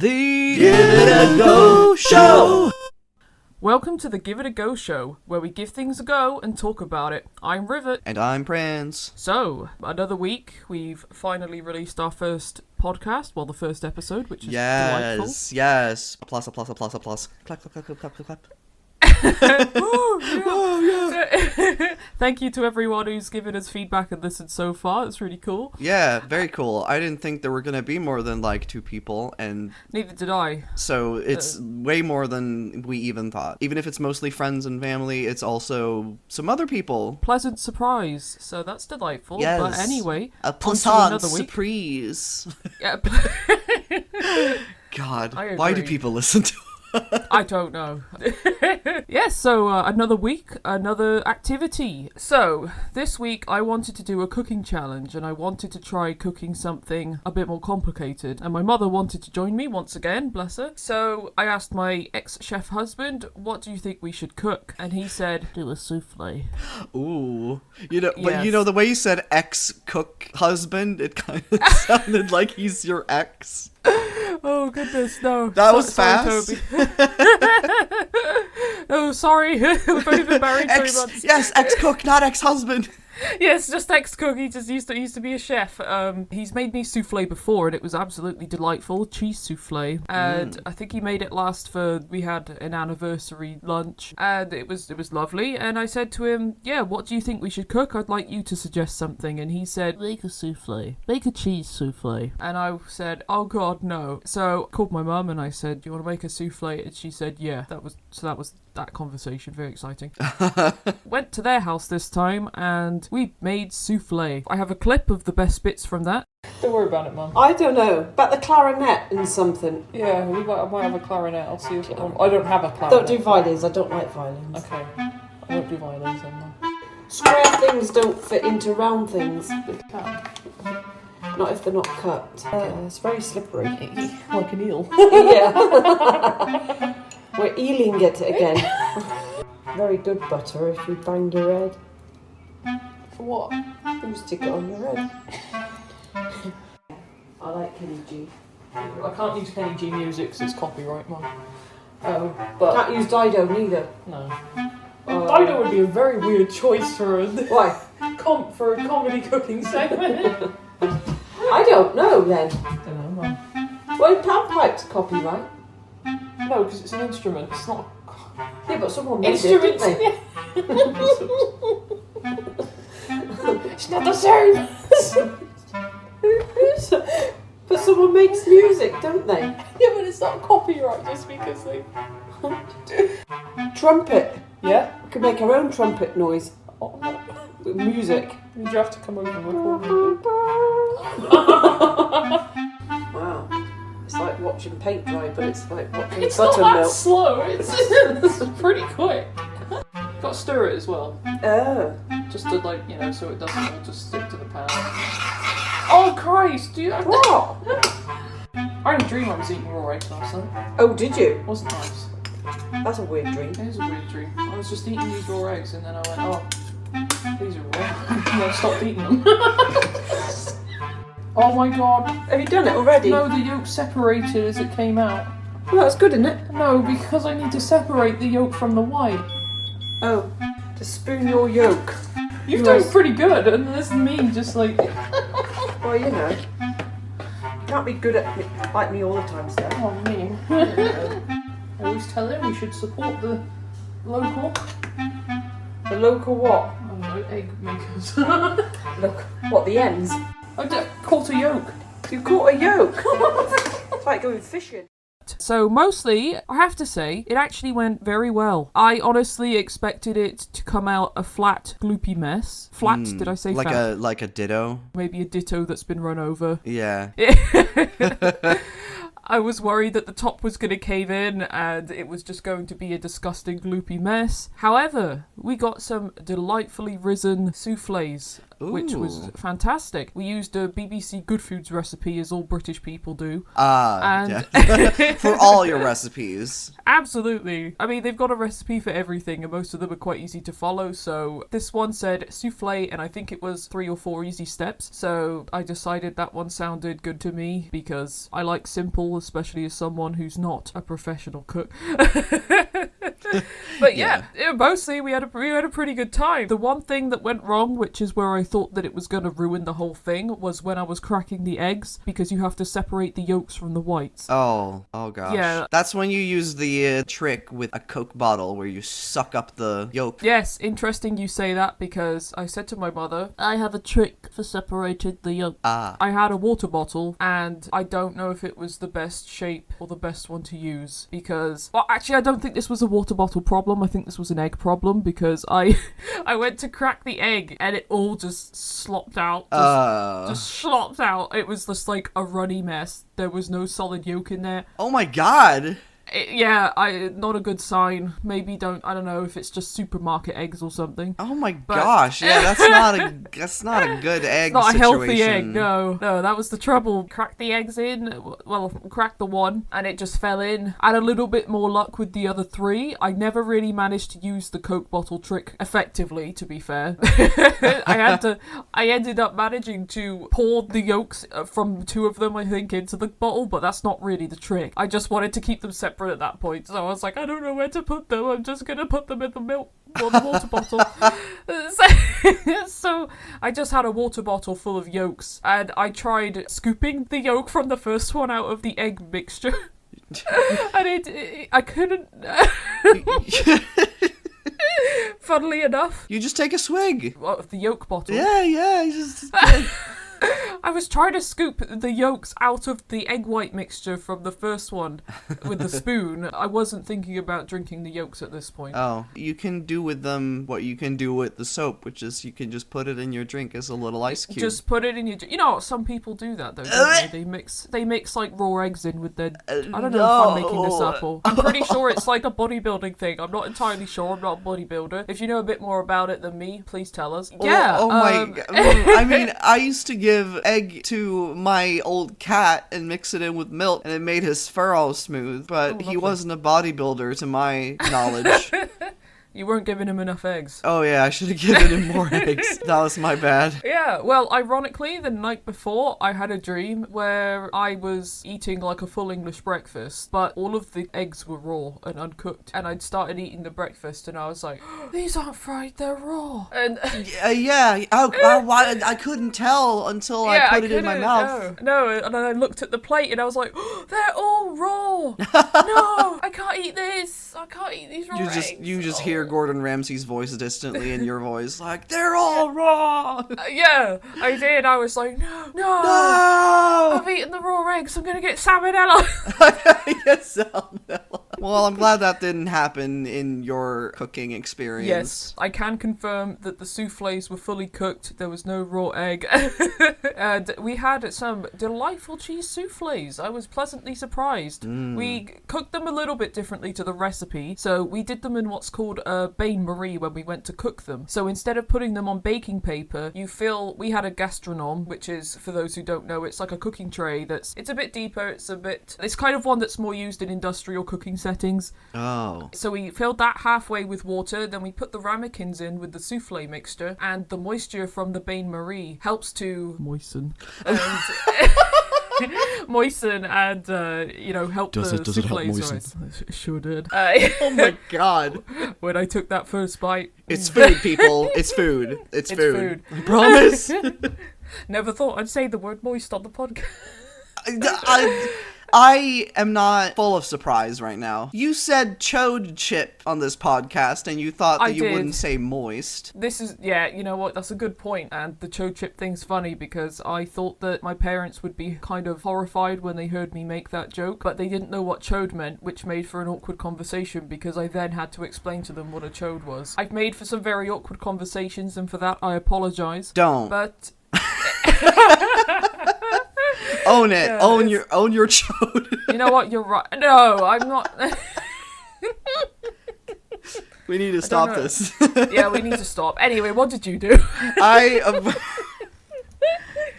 The Give It a Go Show! Welcome to the Give It a Go Show, where we give things a go and talk about it. I'm Rivet. And I'm Prince. So, another week, we've finally released our first podcast, well, the first episode, which is delightful. Yes. Applause. Clap, clap, clap, clap, clap, clap. Thank you to everyone who's given us feedback and listened so far. It's really cool. Yeah, very cool. I didn't think there were going to be more than like 2 people, and neither did I. So it's way more than we even thought. Even if it's mostly friends and family, it's also some other people. Pleasant surprise. So that's delightful. Yes. But anyway, a pleasant surprise. Yeah. God, why do people listen to I don't know. Yes, so another week, another activity. So, this week I wanted to do a cooking challenge and I wanted to try cooking something a bit more complicated. And my mother wanted to join me once again, bless her. So, I asked my ex-chef husband, what do you think we should cook? And he said, do a soufflé. Ooh. You know, yes. But you know, the way you said ex-cook husband, it kind of sounded like he's your ex. Oh goodness, no. That was fast. Sorry, oh, sorry. We've only been married 3 months. Yes, ex-cook, not ex-husband. Yes, just ex-cook. He just used to be a chef. He's made me soufflé before, and it was absolutely delightful. Cheese soufflé, and I think he made it last for. We had an anniversary lunch, and it was lovely. And I said to him, "Yeah, what do you think we should cook? I'd like you to suggest something." And he said, "Make a soufflé. Make a cheese soufflé." And I said, "Oh God, no!" So I called my mum and I said, "Do you want to make a soufflé?" And she said, "Yeah." That was that conversation. Very exciting. Went to their house this time and we made soufflé. I have a clip of the best bits from that. Don't worry about it, Mum. I don't know. About the clarinet and something. Yeah, I might have a clarinet. I'll see if I don't have a clarinet. Don't do violins. I don't like violins. Okay. I won't do violins then, Mum. Square things don't fit into round things. They can. Not if they're not cut. It's very slippery. Like an eel. Yeah. We're eeling it again. Very good butter if you bang your head. For what? You stick it on your head. I like Kenny G. I can't use Kenny G music because it's copyright, Mum. But can't use Dido neither. No. Dido would be a very weird choice for Why? For a comedy cooking segment. I don't know then. I don't know, Mum. Well, panpipe's copyright. No, because it's an instrument. It's not. Yeah, but someone made it, didn't they? Yeah. It's not the same. But someone makes music, don't they? Yeah, but it's not copyright just because they. Trumpet. Yeah. We could make our own trumpet noise Oh, no. with music. You have to come over and record it. Wow. It's like watching paint dry, but it's like watching It's not that buttermilk. slow. It's pretty quick. Got to stir it as well. Oh. Just to so it doesn't all just stick to the pan. Oh Christ! Do you? What? I had a dream I was eating raw eggs last night. Oh, did you? Wasn't nice. That's a weird dream. It is a weird dream. I was just eating these raw eggs and then I went, oh, these are raw. And I stopped eating them. Oh my God. Have you done it already? No, the yolk separated as it came out. Well, that's good, isn't it? No, because I need to separate the yolk from the white. Oh, to spoon your yolk. You've done pretty good, and this is me just like... Well, you know. You can't be good at it like me all the time, Steph. Oh, me. I always tell him we should support the local... The local what? I don't know, egg makers. Look, what, the ends? I caught a yolk. You caught a yolk? It's like going fishing. So mostly, I have to say, it actually went very well. I honestly expected it to come out a flat, gloopy mess. Flat, did I say fat? Like a ditto? Maybe a ditto that's been run over. Yeah. I was worried that the top was going to cave in and it was just going to be a disgusting, gloopy mess. However, we got some delightfully risen soufflés, which was fantastic. We used a BBC Good Foods recipe, as all British people do. Yeah. For all your recipes. Absolutely. I mean, they've got a recipe for everything, and most of them are quite easy to follow. So this one said soufflé, and I think it was 3 or 4 easy steps. So I decided that one sounded good to me because I like simple especially as someone who's not a professional cook. But mostly we had a pretty good time. The one thing that went wrong, which is where I thought that it was going to ruin the whole thing, was when I was cracking the eggs, because you have to separate the yolks from the whites. Oh gosh. Yeah. That's when you use the trick with a Coke bottle where you suck up the yolk. Yes, interesting you say that, because I said to my mother, I have a trick for separating the yolk. I had a water bottle, and I don't know if it was the best shape or the best one to use, because... Well, actually, I don't think this was a water bottle problem. I think this was an egg problem, because I went to crack the egg, and it all just slopped out. Just slopped out. It was just like a runny mess. There was no solid yolk in there. Oh my god! Not a good sign. Maybe I don't know if it's just supermarket eggs or something. Oh my gosh, yeah, that's not a good egg situation. Not a healthy egg, no, that was the trouble. Cracked the eggs in, cracked the one, and it just fell in. I had a little bit more luck with the other three. I never really managed to use the Coke bottle trick effectively, to be fair. I ended up managing to pour the yolks from two of them, I think, into the bottle, but that's not really the trick. I just wanted to keep them separate at that point, so I was like, I don't know where to put them. I'm just gonna put them in the water bottle. So I just had a water bottle full of yolks, and I tried scooping the yolk from the first one out of the egg mixture, and I couldn't. Funnily enough, you just take a swig of the yolk bottle. Yeah, you just. I was trying to scoop the yolks out of the egg white mixture from the first one with the spoon. I wasn't thinking about drinking the yolks at this point. Oh, you can do with them what you can do with the soap, which is you can just put it in your drink as a little ice cube. Just put it in your drink. You know, some people do that though, don't they? They mix like raw eggs in with their... I don't know if I'm making this up, or... I'm pretty sure it's like a bodybuilding thing. I'm not entirely sure. I'm not a bodybuilder. If you know a bit more about it than me, please tell us. Yeah. Oh my god. I mean, I used to give egg to my old cat and mix it in with milk, and it made his fur all smooth, but he wasn't a bodybuilder to my knowledge. You weren't giving him enough eggs. Oh yeah, I should have given him more eggs. That was my bad. Yeah, well, ironically, the night before, I had a dream where I was eating like a full English breakfast, but all of the eggs were raw and uncooked. And I'd started eating the breakfast, and I was like, these aren't fried, they're raw. And I couldn't tell until I put it in my mouth. No, and then I looked at the plate, and I was like, they're all raw. No, I can't eat this. I can't eat these raw eggs. You just hear Gordon Ramsay's voice distantly in your voice, like, they're all raw! Yeah, I did. I was like, no! I've eaten the raw eggs, I'm gonna get salmonella! Salmonella. Well, I'm glad that didn't happen in your cooking experience. Yes, I can confirm that the soufflés were fully cooked, there was no raw egg, and we had some delightful cheese soufflés. I was pleasantly surprised. We cooked them a little bit differently to the recipe, so we did them in what's called bain-marie when we went to cook them. So instead of putting them on baking paper, we had a gastronome, which is, for those who don't know, it's like a cooking tray it's a bit deeper, it's kind of one that's more used in industrial cooking settings. Oh. So we filled that halfway with water, then we put the ramekins in with the soufflé mixture, and the moisture from the bain-marie helps to moisten. Moisten and help does the it help soufflés moisten? rise. It sure did. Oh my god. When I took that first bite, it's food, people. It's food. It's food. I promise. Never thought I'd say the word moist on the podcast. I am not full of surprise right now. You said chode chip on this podcast, and you thought that you wouldn't say moist. This is, you know what, that's a good point. And the chode chip thing's funny because I thought that my parents would be kind of horrified when they heard me make that joke, but they didn't know what chode meant, which made for an awkward conversation because I then had to explain to them what a chode was. I've made for some very awkward conversations, and for that I apologise. Don't. But... Own it. Yeah, own your chode. You know what? You're right. No, I'm not. We need to stop this. Yeah, we need to stop. Anyway, what did you do?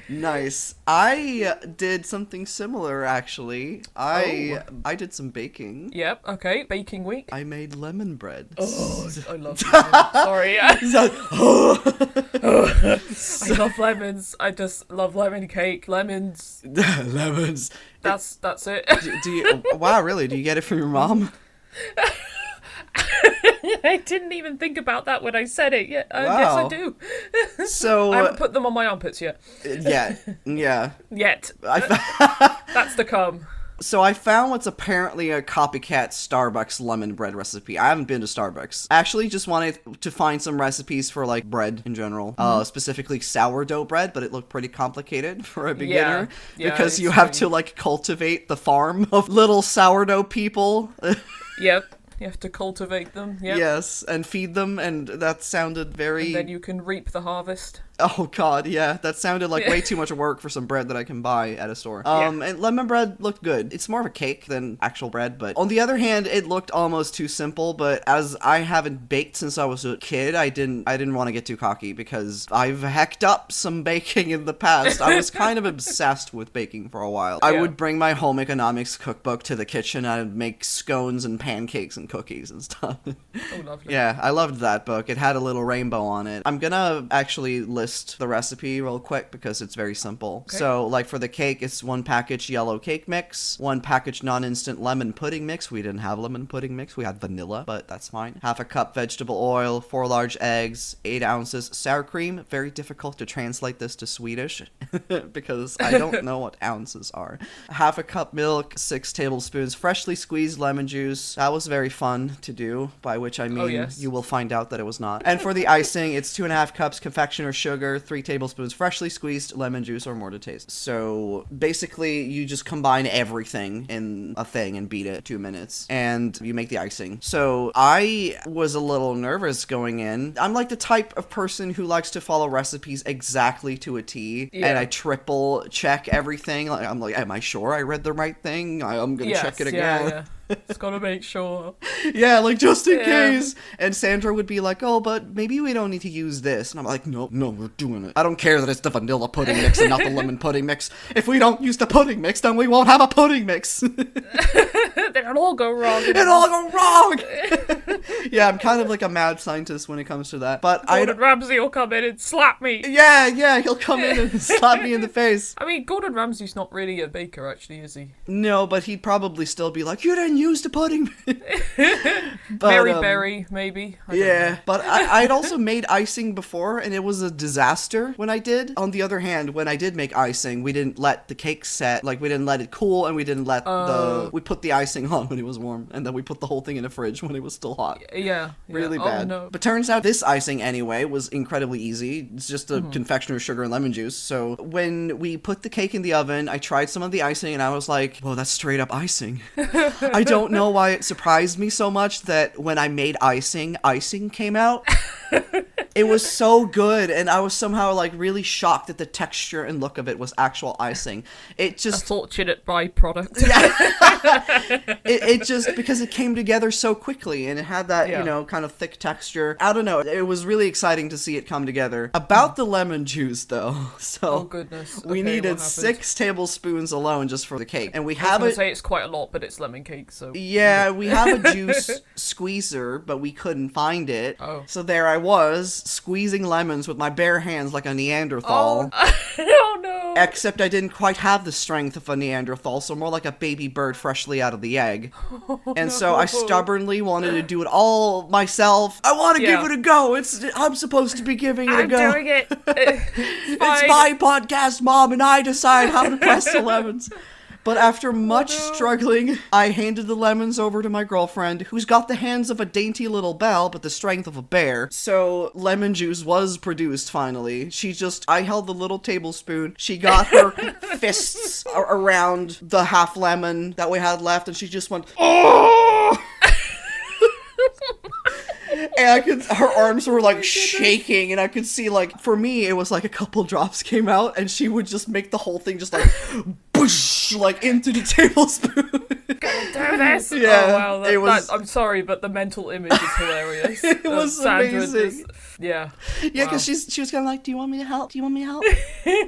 Nice. I did something similar, actually. I did some baking. Yep, okay. Baking week. I made lemon bread. Oh, I love lemons. Sorry. I love lemons. I just love lemon cake. Lemons. Lemons. That's it. Do you? Wow, really? Do you get it from your mom? I didn't even think about that when I said it. Yeah, Wow. yes, I do. So I haven't put them on my armpits yet. yeah. Yet. That's to come. So I found what's apparently a copycat Starbucks lemon bread recipe. I haven't been to Starbucks. I actually just wanted to find some recipes for like bread in general, specifically sourdough bread, but it looked pretty complicated for a beginner because you have to like cultivate the farm of little sourdough people. Yep. You have to cultivate them. Yep. Yes, and feed them, and that sounded very... And then you can reap the harvest. Oh god, yeah, that sounded like way too much work for some bread that I can buy at a store. And lemon bread looked good. It's more of a cake than actual bread, but on the other hand, it looked almost too simple, but as I haven't baked since I was a kid, I didn't want to get too cocky because I've hecked up some baking in the past. I was kind of obsessed with baking for a while. I would bring my home economics cookbook to the kitchen and I'd make scones and pancakes and cookies and stuff. Oh, lovely. Yeah, I loved that book. It had a little rainbow on it. I'm gonna actually list the recipe real quick because it's very simple. Okay. So, like for the cake, it's 1 package yellow cake mix, 1 package non-instant lemon pudding mix. We didn't have lemon pudding mix. We had vanilla, but that's fine. 1/2 cup vegetable oil, 4 large eggs, 8 ounces sour cream. Very difficult to translate this to Swedish because I don't know what ounces are. 1/2 cup milk, 6 tablespoons freshly squeezed lemon juice. That was very fun to do, by which I mean you will find out that it was not. And for the icing, it's 2.5 cups confectioner sugar, 3 tablespoons freshly squeezed lemon juice or more to taste. So basically you just combine everything in a thing and beat it 2 minutes and you make the icing. So I was a little nervous going in. I'm like the type of person who likes to follow recipes exactly to a T, and I triple check everything. Like I'm like, am I sure I read the right thing? I'm gonna check it again. Yeah. Just gotta make sure. Yeah, like just in case. And Sandra would be like, oh, but maybe we don't need to use this. And I'm like, no, we're doing it. I don't care that it's the vanilla pudding mix and not the lemon pudding mix. If we don't use the pudding mix, then we won't have a pudding mix. It'll all go wrong. It'll all go wrong. Yeah, I'm kind of like a mad scientist when it comes to that. But Gordon Ramsay will come in and slap me. Yeah, he'll come in and slap me in the face. I mean, Gordon Ramsay's not really a baker, actually, is he? No, but he'd probably still be like, you didn't use the pudding. But, Mary Berry, maybe. I don't know. But I'd also made icing before, and it was a disaster when I did. On the other hand, when I did make icing, we didn't let the cake set, like we didn't let it cool, and we didn't let we put the icing on when it was warm, and then we put the whole thing in the fridge when it was still hot. Yeah. Really bad. Oh, no. But turns out this icing anyway was incredibly easy. It's just a confectioner's sugar and lemon juice. So when we put the cake in the oven, I tried some of the icing and I was like, whoa, that's straight up icing. I don't know why it surprised me so much that when I made icing came out. It was so good, and I was somehow like really shocked that the texture and look of it was actual icing. It just a fortunate byproduct. Yeah. it just because it came together so quickly and it had that kind of thick texture. I don't know. It was really exciting to see it come together. About the lemon juice though, so oh goodness, we needed 6 tablespoons alone just for the cake, and we I have was gonna say it's quite a lot, but it's lemon cake, so yeah, we have a juice squeezer, but we couldn't find it. Oh. So there I was, squeezing lemons with my bare hands like a Neanderthal. Oh no. Except I didn't quite have the strength of a Neanderthal, so more like a baby bird freshly out of the egg. And so I stubbornly wanted to do it all myself. I want to give it a go. I'm supposed to be giving it a go. I'm doing it. It's my podcast, Mom, and I decide how to press the lemons. But after much struggling, I handed the lemons over to my girlfriend, who's got the hands of a dainty little belle, but the strength of a bear. So lemon juice was produced finally. I held the little tablespoon. She got her fists around the half lemon that we had left, and she just went, oh! And her arms were like shaking, and I could see, like, for me, it was like a couple drops came out, and she would just make the whole thing just like, boosh, like into the tablespoon. do this. Yeah, Oh, wow. it was- I'm sorry, but the mental image is hilarious. It was Sandra amazing. Yeah. Yeah, because Wow. she was kind of like, do you want me to help? Do you want me to help?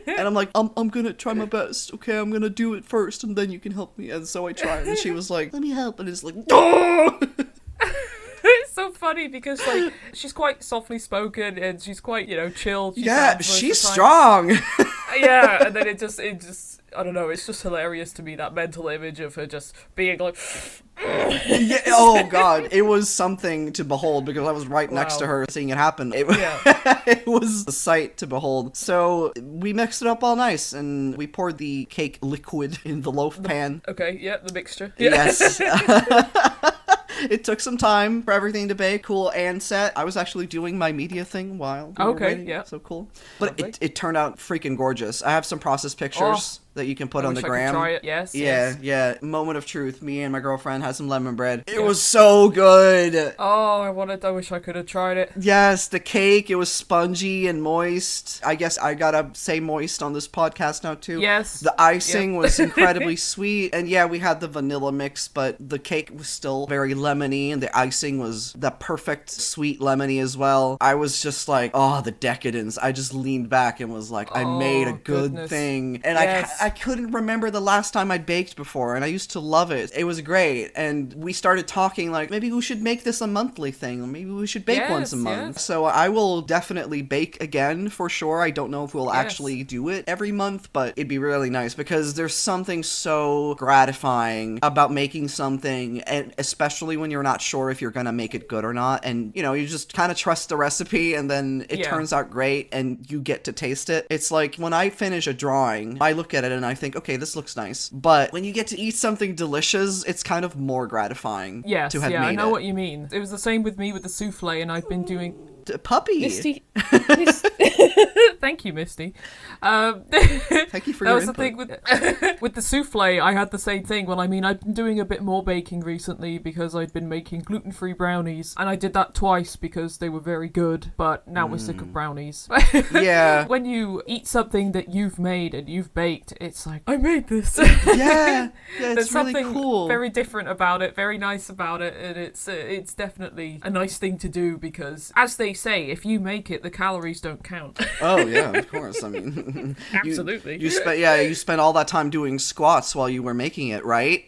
And I'm like, I'm gonna try my best. Okay, I'm gonna do it first, and then you can help me. And so I tried, and she was like, let me help. And it's like, oh! It's so funny because like she's quite softly spoken and she's quite chill. Yeah, she's strong. Yeah, and then it just I don't know. It's just hilarious to me, that mental image of her just being like. Yeah, oh god, it was something to behold because I was right next to Wow. her seeing it happen. It, Yeah. it was a sight to behold. So we mixed it up all nice and we poured the cake liquid in the loaf pan. Okay, yeah, the mixture. Yeah. Yes. It took some time for everything to bake, cool, and set. I was actually doing my media thing while we were Okay, waiting. yeah. So cool. But Lovely. it turned out freaking gorgeous. I have some process pictures that you can put I on wish the I could gram. try it. Yes. Yeah, yes. yeah. Moment of truth. Me and my girlfriend had some lemon bread. It Yeah. was so good. Oh, I wish I could have tried it. Yes, the cake, it was spongy and moist. I guess I gotta say moist on this podcast now too. Yes. The icing Yep. was incredibly sweet. And yeah, we had the vanilla mix, but the cake was still very lemony and the icing was the perfect sweet lemony as well. I was just like, oh, the decadence. I just leaned back and was like, I made a Oh, good goodness. thing. And Yes. I couldn't remember the last time I'd baked before, and I used to love it. It was great. And we started talking like, maybe we should make this a monthly thing. Or maybe we should bake once a Yes, month. yes. So I will definitely bake again for sure. I don't know if we'll Yes. actually do it every month, but it'd be really nice because there's something so gratifying about making something, and especially when you're not sure if you're gonna make it good or not. And you just kind of trust the recipe, and then it Yeah. turns out great, and you get to taste it. It's like when I finish a drawing, I look at it and I think, okay, this looks nice. But when you get to eat something delicious, it's kind of more gratifying Yes. to have Yeah, made I know it. what you mean. It was the same with me with the souffle, and I've been doing. Puppy. Misty, Thank you, Misty. Thank you for That your was input. the thing with with the souffle. I had the same thing. Well, I mean, I've been doing a bit more baking recently because I'd been making gluten-free brownies, and I did that twice because they were very good. But now we're sick of brownies. Yeah. When you eat something that you've made and you've baked, it's like, I made this. Yeah, There's it's really something cool. very different about it, very nice about it, and it's definitely a nice thing to do because, as they say, if you make it, the calories don't count. Oh yeah, of course. I mean, Absolutely. You spent all that time doing squats while you were making it, right?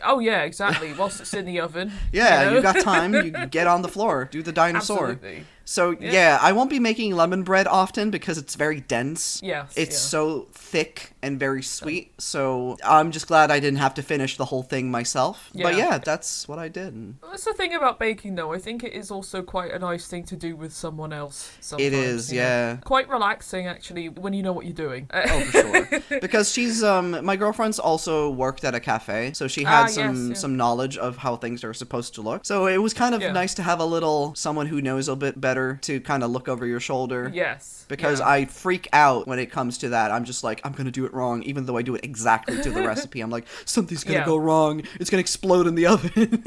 Oh yeah, exactly. Whilst it's in the oven. Yeah, know? you got time. You get on the floor, do the dinosaur. Absolutely. So yeah, I won't be making lemon bread often because it's very dense. Yes, It's yeah. so thick and very sweet. So I'm just glad I didn't have to finish the whole thing myself. But Yeah. yeah, that's what I did. That's the thing about baking, though. I think it is also quite a nice thing to do with someone else. Sometimes, It is, you know. yeah. Quite relaxing, actually, when you know what you're doing. Oh, for sure. Because she's my girlfriend's also worked at a cafe, so she had some knowledge of how things are supposed to look. So it was kind of Yeah. nice to have a little someone who knows a bit better to kind of look over your shoulder. Yes. Because yeah. I freak out when it comes to that. I'm just like, I'm gonna do it wrong, even though I do it exactly to the recipe. I'm like, something's gonna Yeah. go wrong. It's gonna explode in the oven.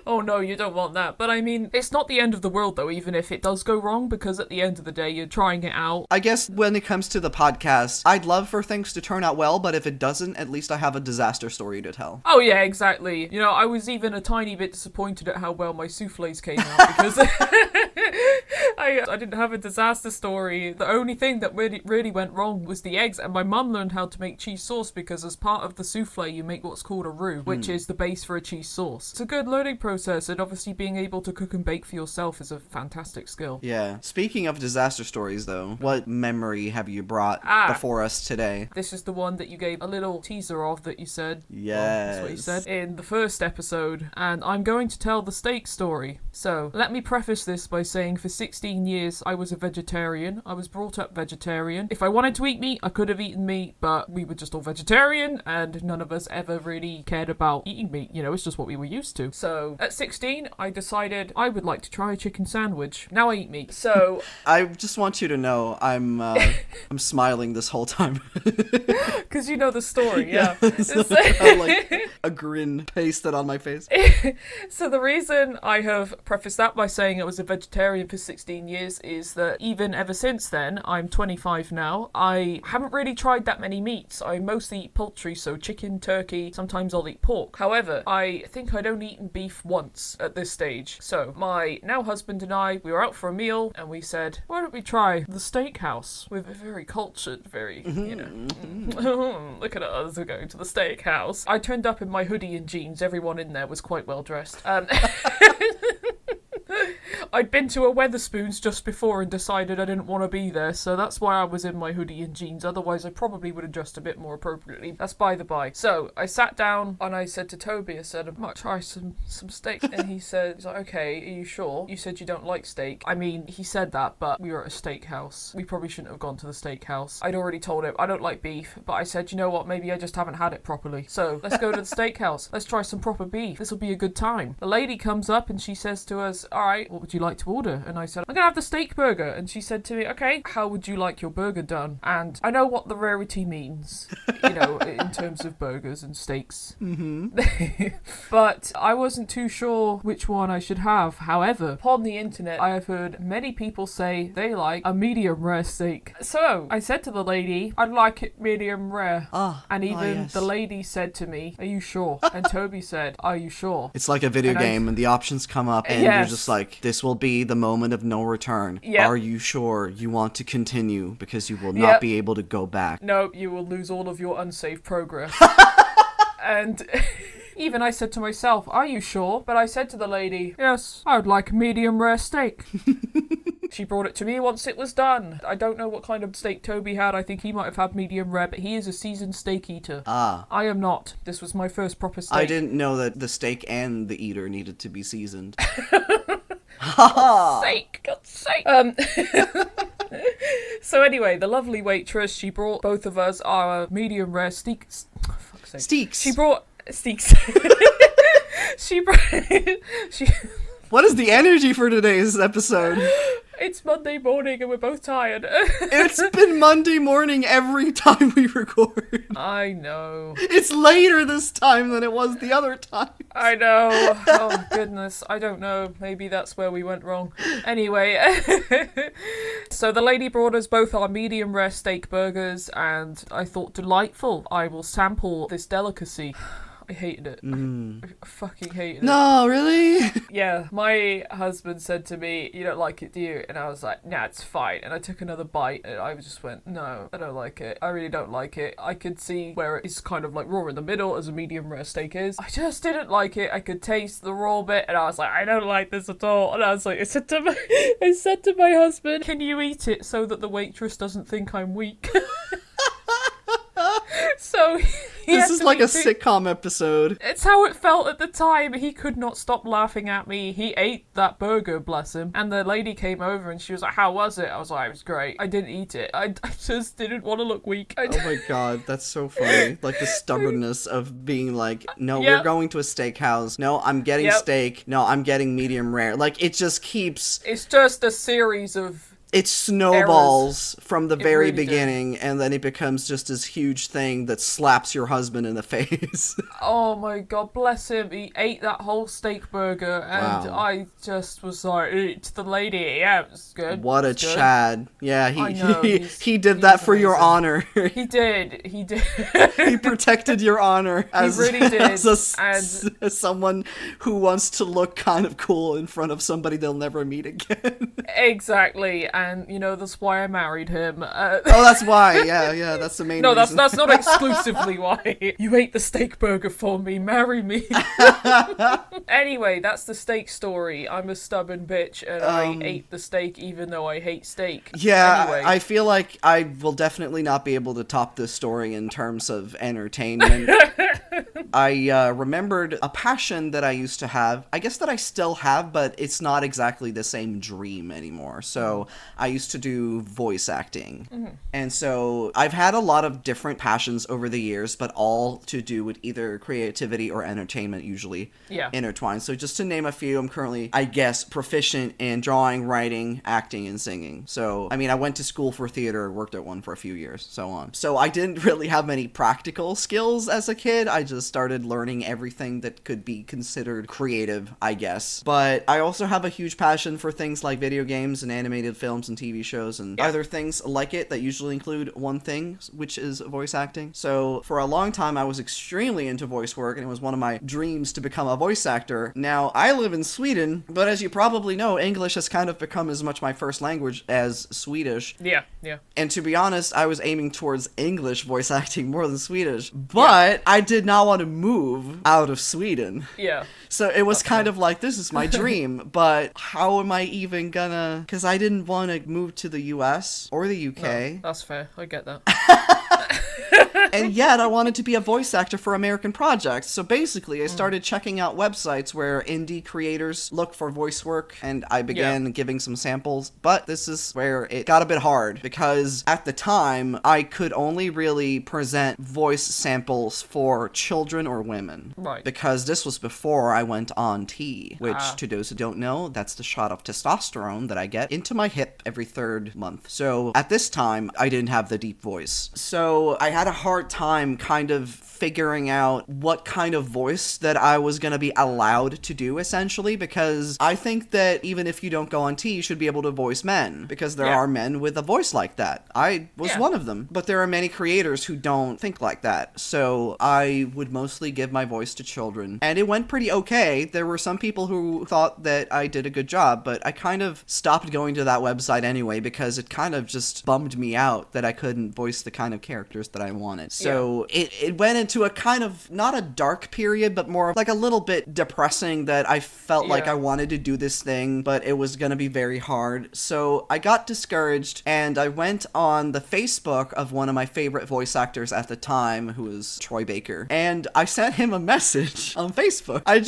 Oh no, you don't want that. But I mean, it's not the end of the world, though, even if it does go wrong, because at the end of the day, you're trying it out. I guess when it comes to the podcast, I'd love for things to turn out well, but if it doesn't, at least I have a disaster story to tell. Oh yeah, exactly. You know, I was even a tiny bit disappointed at how well my souffles came out because I didn't have a disaster story. The only thing that really went wrong was the eggs, and my mum learned how to make cheese sauce because as part of the souffle you make what's called a roux, which is the base for a cheese sauce. It's a good learning process, and obviously being able to cook and bake for yourself is a fantastic skill. Yeah. Speaking of disaster stories, though, what memory have you brought before us today? This is the one that you gave a little teaser of that you said. Yes. Well, that's what you said in the first episode, and I'm going to tell the steak story. So, let me preface this by saying for 16 years I was a vegetarian. I was brought up vegetarian. If I wanted to eat meat, I could have eaten meat, but we were just all vegetarian, and none of us ever really cared about eating meat. You know, it's just what we were used to. So, at 16, I decided I would like to try a chicken sandwich. Now I eat meat. So, I just want you to know I'm smiling this whole time. because you know the story, yeah. I'm like a grin pasted on my face. So the reason I have prefaced that by saying I was a vegetarian for 16 14 years is that even ever since then, I'm 25 now, I haven't really tried that many meats. I mostly eat poultry, so chicken, turkey, sometimes I'll eat pork. However, I think I'd only eaten beef once at this stage. So my now husband and I, we were out for a meal and we said, why don't we try the steakhouse? We're very cultured, very, look at us, we're going to the steakhouse. I turned up in my hoodie and jeans. Everyone in there was quite well dressed. I'd been to a Weatherspoons just before and decided I didn't want to be there, so that's why I was in my hoodie and jeans. Otherwise, I probably would have dressed a bit more appropriately. That's by the by. So I sat down and I said to Toby, I said, I might try some steak. And he's like, okay, are you sure? You said you don't like steak. I mean, he said that, but we were at a steakhouse. We probably shouldn't have gone to the steakhouse. I'd already told him I don't like beef, but I said, you know what, maybe I just haven't had it properly. So let's go to the steakhouse. Let's try some proper beef. This will be a good time. The lady comes up and she says to us, all right, what would you like to order? And I said, I'm gonna have the steak burger. And she said to me, okay, how would you like your burger done? And I know what the rarity means, in terms of burgers and steaks. But I wasn't too sure which one I should have. However, upon the internet, I have heard many people say they like a medium rare steak. So I said to the lady, I'd like it medium rare. And even the lady said to me, are you sure? And Toby said, are you sure? It's like a video game and the options come up and you're just like, this will be the moment of no return. Yep. Are you sure you want to continue? Because you will not be able to go back. No, you will lose all of your unsaved progress. And even I said to myself, are you sure? But I said to the lady, yes, I would like a medium rare steak. She brought it to me once it was done. I don't know what kind of steak Toby had. I think he might have had medium rare, but he is a seasoned steak eater. I am not. This was my first proper steak. I didn't know that the steak and the eater needed to be seasoned. God's sake. So anyway, the lovely waitress, she brought both of us our medium rare steaks. Oh, fuck's sake. Steaks. She brought steaks. What is the energy for today's episode? It's Monday morning and we're both tired. It's been Monday morning every time we record. I know. It's later this time than it was the other time. I know. Oh, goodness. I don't know. Maybe that's where we went wrong. Anyway. So the lady brought us both our medium rare steak burgers and I thought, delightful. I will sample this delicacy. I hated it. I fucking hated it. No, really? Yeah, my husband said to me, you don't like it, do you? And I was like, nah, it's fine. And I took another bite and I just went, no, I don't like it. I really don't like it. I could see where it's kind of like raw in the middle as a medium rare steak is. I just didn't like it. I could taste the raw bit and I was like, I don't like this at all. And I was like, I said to my husband, can you eat it so that the waitress doesn't think I'm weak? So this is like a sitcom episode. It's how it felt at the time. He could not stop laughing at me. He ate that burger, bless him. And the lady came over and she was like, how was it? I was like, it was great. I didn't eat it. I just didn't want to look weak. Oh my god, that's so funny. Like the stubbornness of being like, no, we're going to a steakhouse. No, I'm getting steak. No, I'm getting medium rare. Like it just keeps... It's just a series of... It snowballs from the very really beginning, and then it becomes just this huge thing that slaps your husband in the face. Oh my god, bless him. He ate that whole steak burger, and Wow. I just was like, to the lady, yeah, it was good. What a Chad. Yeah, he did that for your honor. He did. He protected your honor as, he really did. as someone who wants to look kind of cool in front of somebody they'll never meet again. Exactly, and that's why I married him. Oh, that's why. Yeah, that's the main reason. No, that's not exclusively why. You ate the steak burger for me, marry me. Anyway, that's the steak story. I'm a stubborn bitch, and I ate the steak even though I hate steak. Yeah, anyway. I feel like I will definitely not be able to top this story in terms of entertainment. I remembered a passion that I used to have. I guess that I still have, but it's not exactly the same dream anymore. So I used to do voice acting. And so I've had a lot of different passions over the years, but all to do with either creativity or entertainment, usually intertwined. So just to name a few, I'm currently, I guess, proficient in drawing, writing, acting, and singing. So, I mean, I went to school for theater, worked at one for a few years, so on. So I didn't really have many practical skills as a kid. I just started learning everything that could be considered creative, I guess. But I also have a huge passion for things like video games and animated films and TV shows and other things like it that usually include one thing, which is voice acting. So for a long time, I was extremely into voice work, and it was one of my dreams to become a voice actor. Now, I live in Sweden, but as you probably know, English has kind of become as much my first language as Swedish. Yeah. And to be honest, I was aiming towards English voice acting more than Swedish, but I did not want to move out of Sweden. Yeah. So it was kind of like, this is my dream, but how am I even gonna... Because I didn't want to move to the US or the UK. No, that's fair. I get that. And yet I wanted to be a voice actor for American projects. So basically, I started checking out websites where indie creators look for voice work, and I began giving some samples. But this is where it got a bit hard, because at the time, I could only really present voice samples for children or women. Right. Because this was before I went on T, which, to those who don't know, that's the shot of testosterone that I get into my hip every 3rd month. So at this time, I didn't have the deep voice. So I had a hard time kind of figuring out what kind of voice that I was going to be allowed to do, essentially, because I think that even if you don't go on T, you should be able to voice men, because there are men with a voice like that. I was one of them, but there are many creators who don't think like that, so I would mostly give my voice to children, and it went pretty okay. There were some people who thought that I did a good job, but I kind of stopped going to that website anyway, because it kind of just bummed me out that I couldn't voice the kind of characters that I wanted. So it went into a kind of, not a dark period, but more like a little bit depressing, that I felt like I wanted to do this thing, but it was going to be very hard. So I got discouraged, and I went on the Facebook of one of my favorite voice actors at the time, who was Troy Baker, and I sent him a message on Facebook. I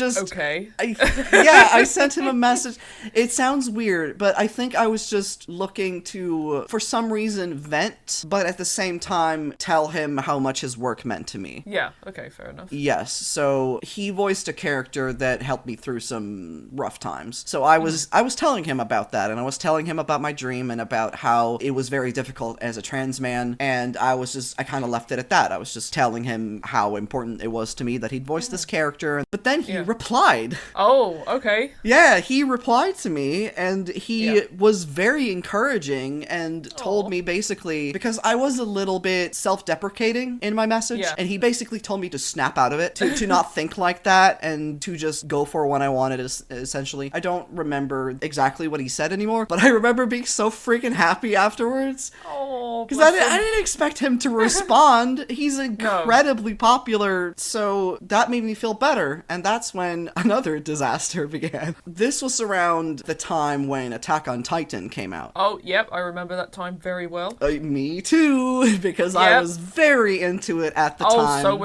sent him a message. It sounds weird, but I think I was just looking to, for some reason, vent, but at the same time tell him how much his work meant to me. Yeah, okay, fair enough. Yes, so he voiced a character that helped me through some rough times. So I was telling him about that, and I was telling him about my dream and about how it was very difficult as a trans man, and I kind of left it at that. I was just telling him how important it was to me that he'd voice this character, but then he replied. Oh, okay. Yeah, he replied to me, and he was very encouraging and told me basically, because I was a little bit self-deprecating in my message, and he basically told me to snap out of it, to not think like that, and to just go for what I wanted, essentially. I don't remember exactly what he said anymore, but I remember being so freaking happy afterwards. Oh, because I didn't expect him to respond. He's incredibly popular, so that made me feel better, and that's when another disaster began. This was around the time when Attack on Titan came out. Oh, yep, I remember that time very well. Me too, because I was very into it at the time. Oh, so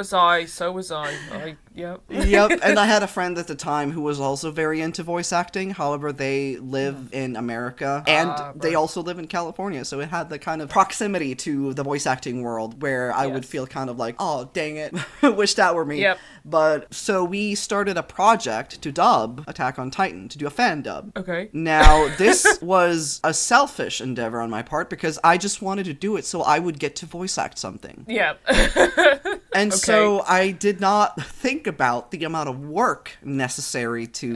was I. Yep. Yep, and I had a friend at the time who was also very into voice acting. However, they live in America, and they also live in California, so it had the kind of proximity to the voice acting world where I would feel kind of like, oh, dang it, wish that were me. Yep. But, so we started a project to dub Attack on Titan, to do a fan dub. Okay. Now, this was a selfish endeavor on my part, because I just wanted to do it so I would get to voice act something. Yeah. And so I did not think about the amount of work necessary to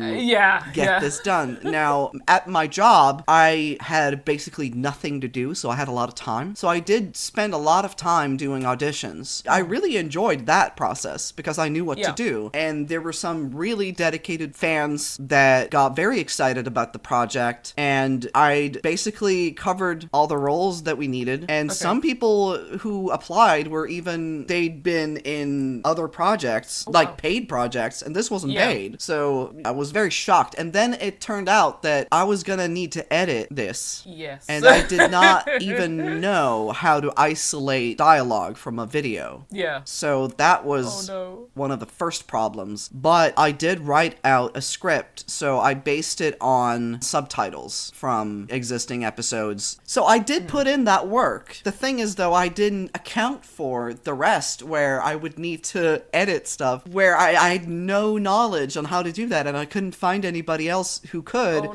get this done. Now, at my job, I had basically nothing to do, so I had a lot of time. So I did spend a lot of time doing auditions. I really enjoyed that process because I knew what to do. And there were some really dedicated fans that got very excited about the project. And I basically covered all the roles that we needed. And some people who applied were they'd been been in other projects, paid projects, and this wasn't paid. So I was very shocked. And then it turned out that I was gonna need to edit this. Yes. And I did not even know how to isolate dialogue from a video. Yeah. So that was one of the first problems. But I did write out a script, so I based it on subtitles from existing episodes. So I did put in that work. The thing is, though, I didn't account for the rest, where I would need to edit stuff, where I had no knowledge on how to do that, and I couldn't find anybody else who could,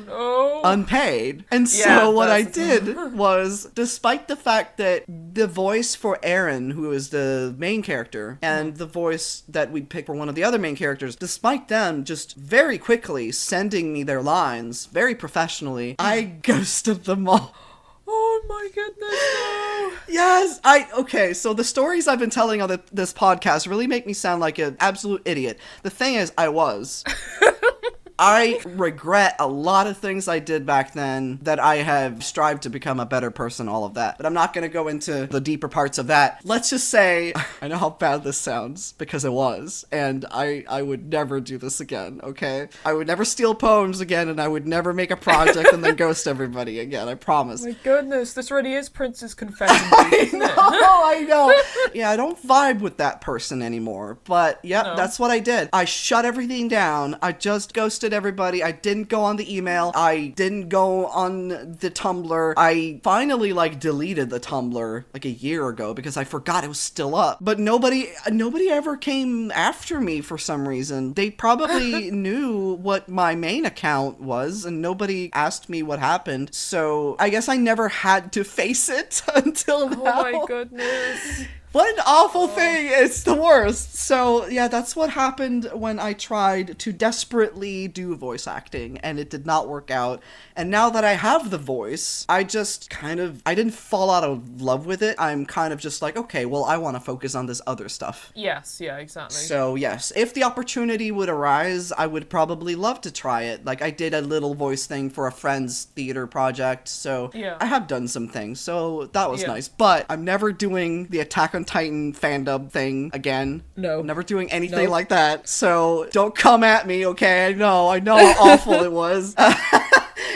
unpaid. And so what I did was, despite the fact that the voice for Aaron, who is the main character, and the voice that we picked for one of the other main characters, despite them just very quickly sending me their lines very professionally, I ghosted them all. Oh my goodness, no. Yes, okay, so the stories I've been telling on this podcast really make me sound like an absolute idiot. The thing is, I was. I regret a lot of things I did back then, that I have strived to become a better person, all of that. But I'm not going to go into the deeper parts of that. Let's just say, I know how bad this sounds, because it was, and I would never do this again, okay? I would never steal poems again, and I would never make a project and then ghost everybody again, I promise. Oh my goodness, this really is Prince's confession. I know. Yeah, I don't vibe with that person anymore, but that's what I did. I shut everything down. I just ghosted everybody. I didn't go on the email. I didn't go on the Tumblr. I finally deleted the Tumblr a year ago because I forgot it was still up. But nobody ever came after me for some reason. They probably knew what my main account was, and nobody asked me what happened. So I guess I never had to face it until now. Oh my goodness. What an awful thing. It's the worst. So, yeah, that's what happened when I tried to desperately do voice acting, and it did not work out. And now that I have the voice, I just I didn't fall out of love with it. I'm kind of just like, okay, well, I want to focus on this other stuff. Yes, yeah, exactly. So, yes, if the opportunity would arise, I would probably love to try it. I did a little voice thing for a friend's theater project, so I have done some things, so that was nice. But I'm never doing the Attack on Titan fandom thing again. No. I'm never doing anything like that, so don't come at me, okay? I know how awful it was.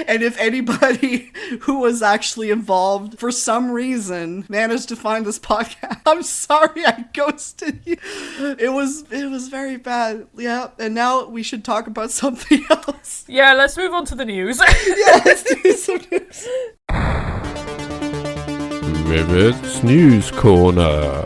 And if anybody who was actually involved for some reason managed to find this podcast, I'm sorry I ghosted you. It was very bad. Yeah, and now we should talk about something else. Yeah, let's move on to the news. Yeah, let's do some news. Rivet's News Corner.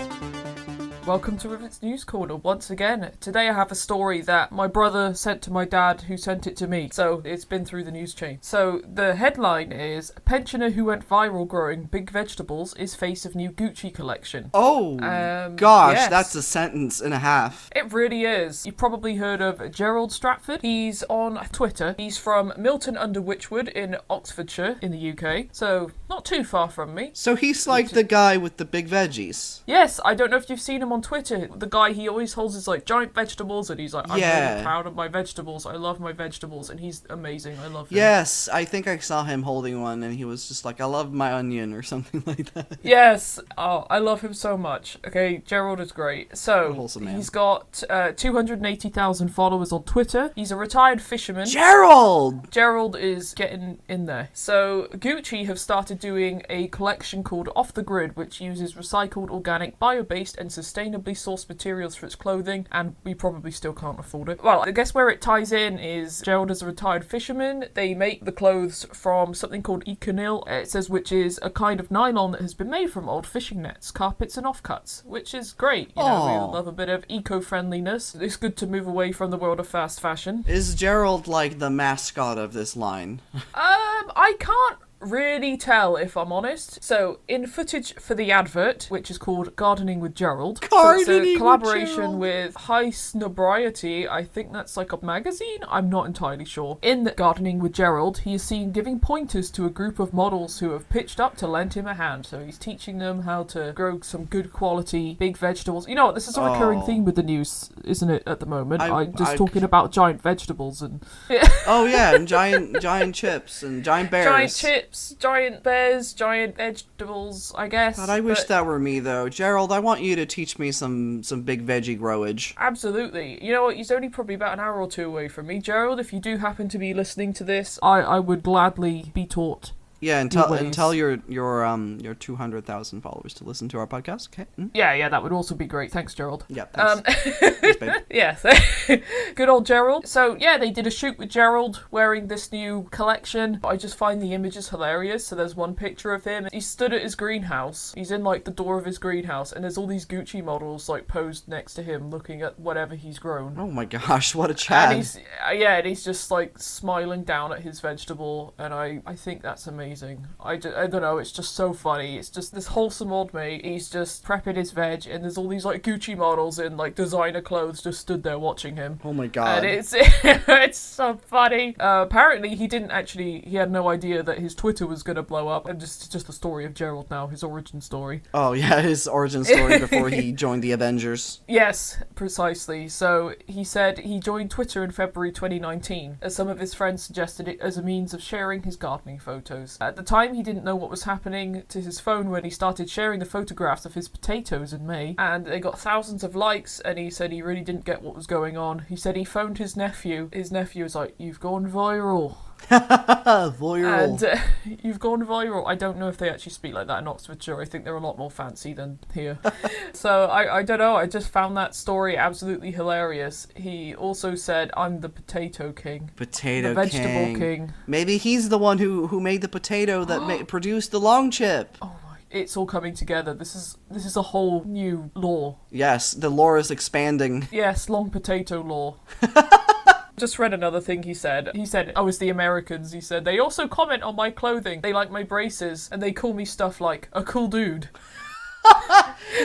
Welcome to Rivet's News Corner once again. Today I have a story that my brother sent to my dad, who sent it to me. So it's been through the news chain. So the headline is, pensioner who went viral growing big vegetables is face of new Gucci collection. Oh, gosh, yes. That's a sentence and a half. It really is. You've probably heard of Gerald Stratford. He's on Twitter. He's from Milton under Wychwood in Oxfordshire in the UK. So not too far from me. So he's like the guy with the big veggies. Yes, I don't know if you've seen him on Twitter. The guy, he always holds his giant vegetables, and he's like, I'm really proud of my vegetables. I love my vegetables, and he's amazing. I love him. Yes, I think I saw him holding one, and he was just like, I love my onion, or something like that. Yes. Oh, I love him so much. Okay, Gerald is great. So, he's got 280,000 followers on Twitter. He's a retired fisherman. Gerald is getting in there. So, Gucci have started doing a collection called Off the Grid, which uses recycled, organic, bio-based, and sustainably sourced materials for its clothing, and we probably still can't afford it. Well, I guess where it ties in is Gerald is a retired fisherman. They make the clothes from something called econil, it says, which is a kind of nylon that has been made from old fishing nets, carpets and offcuts, which is great. You know, we love a bit of eco-friendliness. It's good to move away from the world of fast fashion. Is Gerald like the mascot of this line? I can't really tell, if I'm honest. So, in footage for the advert, which is called Gardening with Gerald, it's a collaboration with High Snobriety. I think that's like a magazine? I'm not entirely sure. In Gardening with Gerald, he is seen giving pointers to a group of models who have pitched up to lend him a hand. So he's teaching them how to grow some good quality big vegetables. You know what, this is a recurring theme with the news, isn't it, at the moment? I'm just talking about giant vegetables and... Oh yeah, and giant chips and giant bears. Giant chips, giant bears, giant vegetables, I guess. God, I wish but that were me, though. Gerald, I want you to teach me some big veggie growage. absolutely. You know what? He's only probably about an hour or two away from me. Gerald, if you do happen to be listening to this, I would gladly be taught. Yeah, and tell your 200,000 followers to listen to our podcast. Okay. Yeah, that would also be great. Thanks, Gerald. Yeah, thanks. Thanks, babe. Yes. Good old Gerald. So, yeah, they did a shoot with Gerald wearing this new collection. I just find the images hilarious. So there's one picture of him. He stood at his greenhouse. He's in, like, the door of his greenhouse, and there's all these Gucci models, like, posed next to him looking at whatever he's grown. Oh my gosh, what a Chad. And he's just, like, smiling down at his vegetable, and I think that's amazing. I don't know, it's just so funny. It's just this wholesome old mate. He's just prepping his veg, and there's all these like Gucci models in like designer clothes just stood there watching him. Oh my god. And it's so funny. Apparently he had no idea that his Twitter was gonna blow up, and just the story of Gerald now, his origin story. Oh yeah, his origin story before he joined the Avengers. Yes, precisely. So he said he joined Twitter in February 2019, as some of his friends suggested it as a means of sharing his gardening photos. At the time, he didn't know what was happening to his phone when he started sharing the photographs of his potatoes in May, and they got thousands of likes, and he said he really didn't get what was going on. He said he phoned his nephew. His nephew was like, "You've gone viral." Viral. And you've gone viral. I don't know if they actually speak like that in Oxfordshire. I think they're a lot more fancy than here. So I don't know. I just found that story absolutely hilarious. He also said, "I'm the potato king." Potato the vegetable king. Maybe he's the one who made the potato that produced the long chip. Oh my! It's all coming together. This is a whole new lore. Yes, the lore is expanding. Yes, long potato lore. Just read another thing he said. He said, "Oh, it's the Americans." He said, "They also comment on my clothing. They like my braces, and they call me stuff like a cool dude."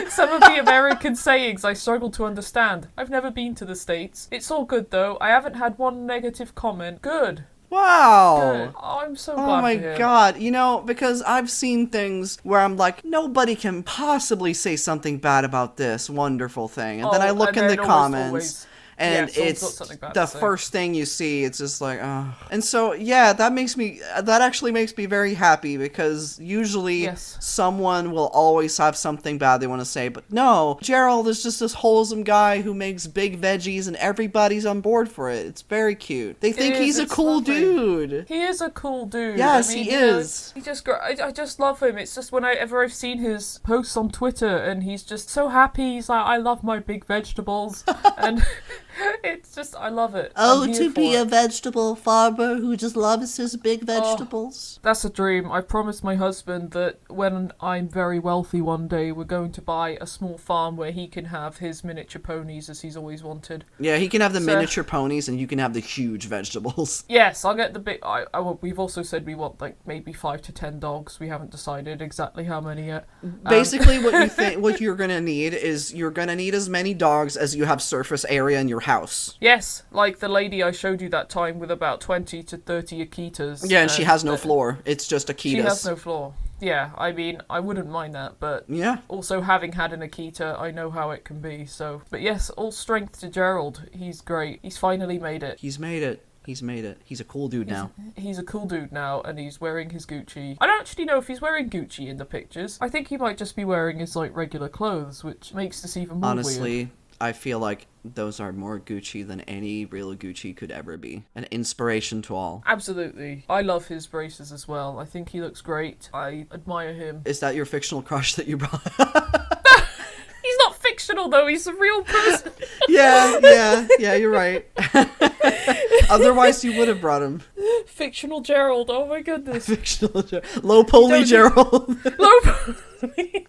Some of the American sayings I struggle to understand. I've never been to the States. It's all good, though. I haven't had one negative comment. Good. Wow. Good. Oh, I'm so glad Oh my for him. god. You know, because I've seen things where I'm like, nobody can possibly say something bad about this wonderful thing. And then I look in the comments. And it's the first thing you see, it's just like, oh. And so, yeah, that actually makes me very happy, because usually someone will always have something bad they want to say. But no, Gerald is just this wholesome guy who makes big veggies and everybody's on board for it. It's very cute. They think he's a cool dude. He is a cool dude. Yes, he is. I just love him. It's just whenever I've seen his posts on Twitter, and he's just so happy. He's like, "I love my big vegetables." And it's just, I love it. Oh, to be a vegetable farmer who just loves his big vegetables. That's a dream. I promised my husband that when I'm very wealthy one day, we're going to buy a small farm where he can have his miniature ponies, as he's always wanted. Yeah, he can have the miniature ponies, and you can have the huge vegetables. Yes, I'll get the big... we've also said we want like maybe 5 to 10 dogs. We haven't decided exactly how many yet. Basically, what you're gonna need is as many dogs as you have surface area in your house. Yes, like the lady I showed you that time with about 20 to 30 Akitas. Yeah, and she has no floor. It's just Akitas. She has no floor. Yeah, I mean, I wouldn't mind that, but yeah. Also having had an Akita, I know how it can be, so... But yes, all strength to Gerald. He's great. He's finally made it. He's made it. He's a cool dude now. He's a cool dude now, and he's wearing his Gucci. I don't actually know if he's wearing Gucci in the pictures. I think he might just be wearing his, like, regular clothes, which makes this even more Honestly, weird. I feel like those are more Gucci than any real Gucci could ever be. An inspiration to all. Absolutely. I love his braces as well. I think he looks great. I admire him. Is that your fictional crush that you brought? He's not fictional, though. He's a real person. Yeah, you're right. Otherwise, you would have brought him. Fictional Gerald. Oh my goodness. Fictional Gerald. Low poly Gerald. Low poly.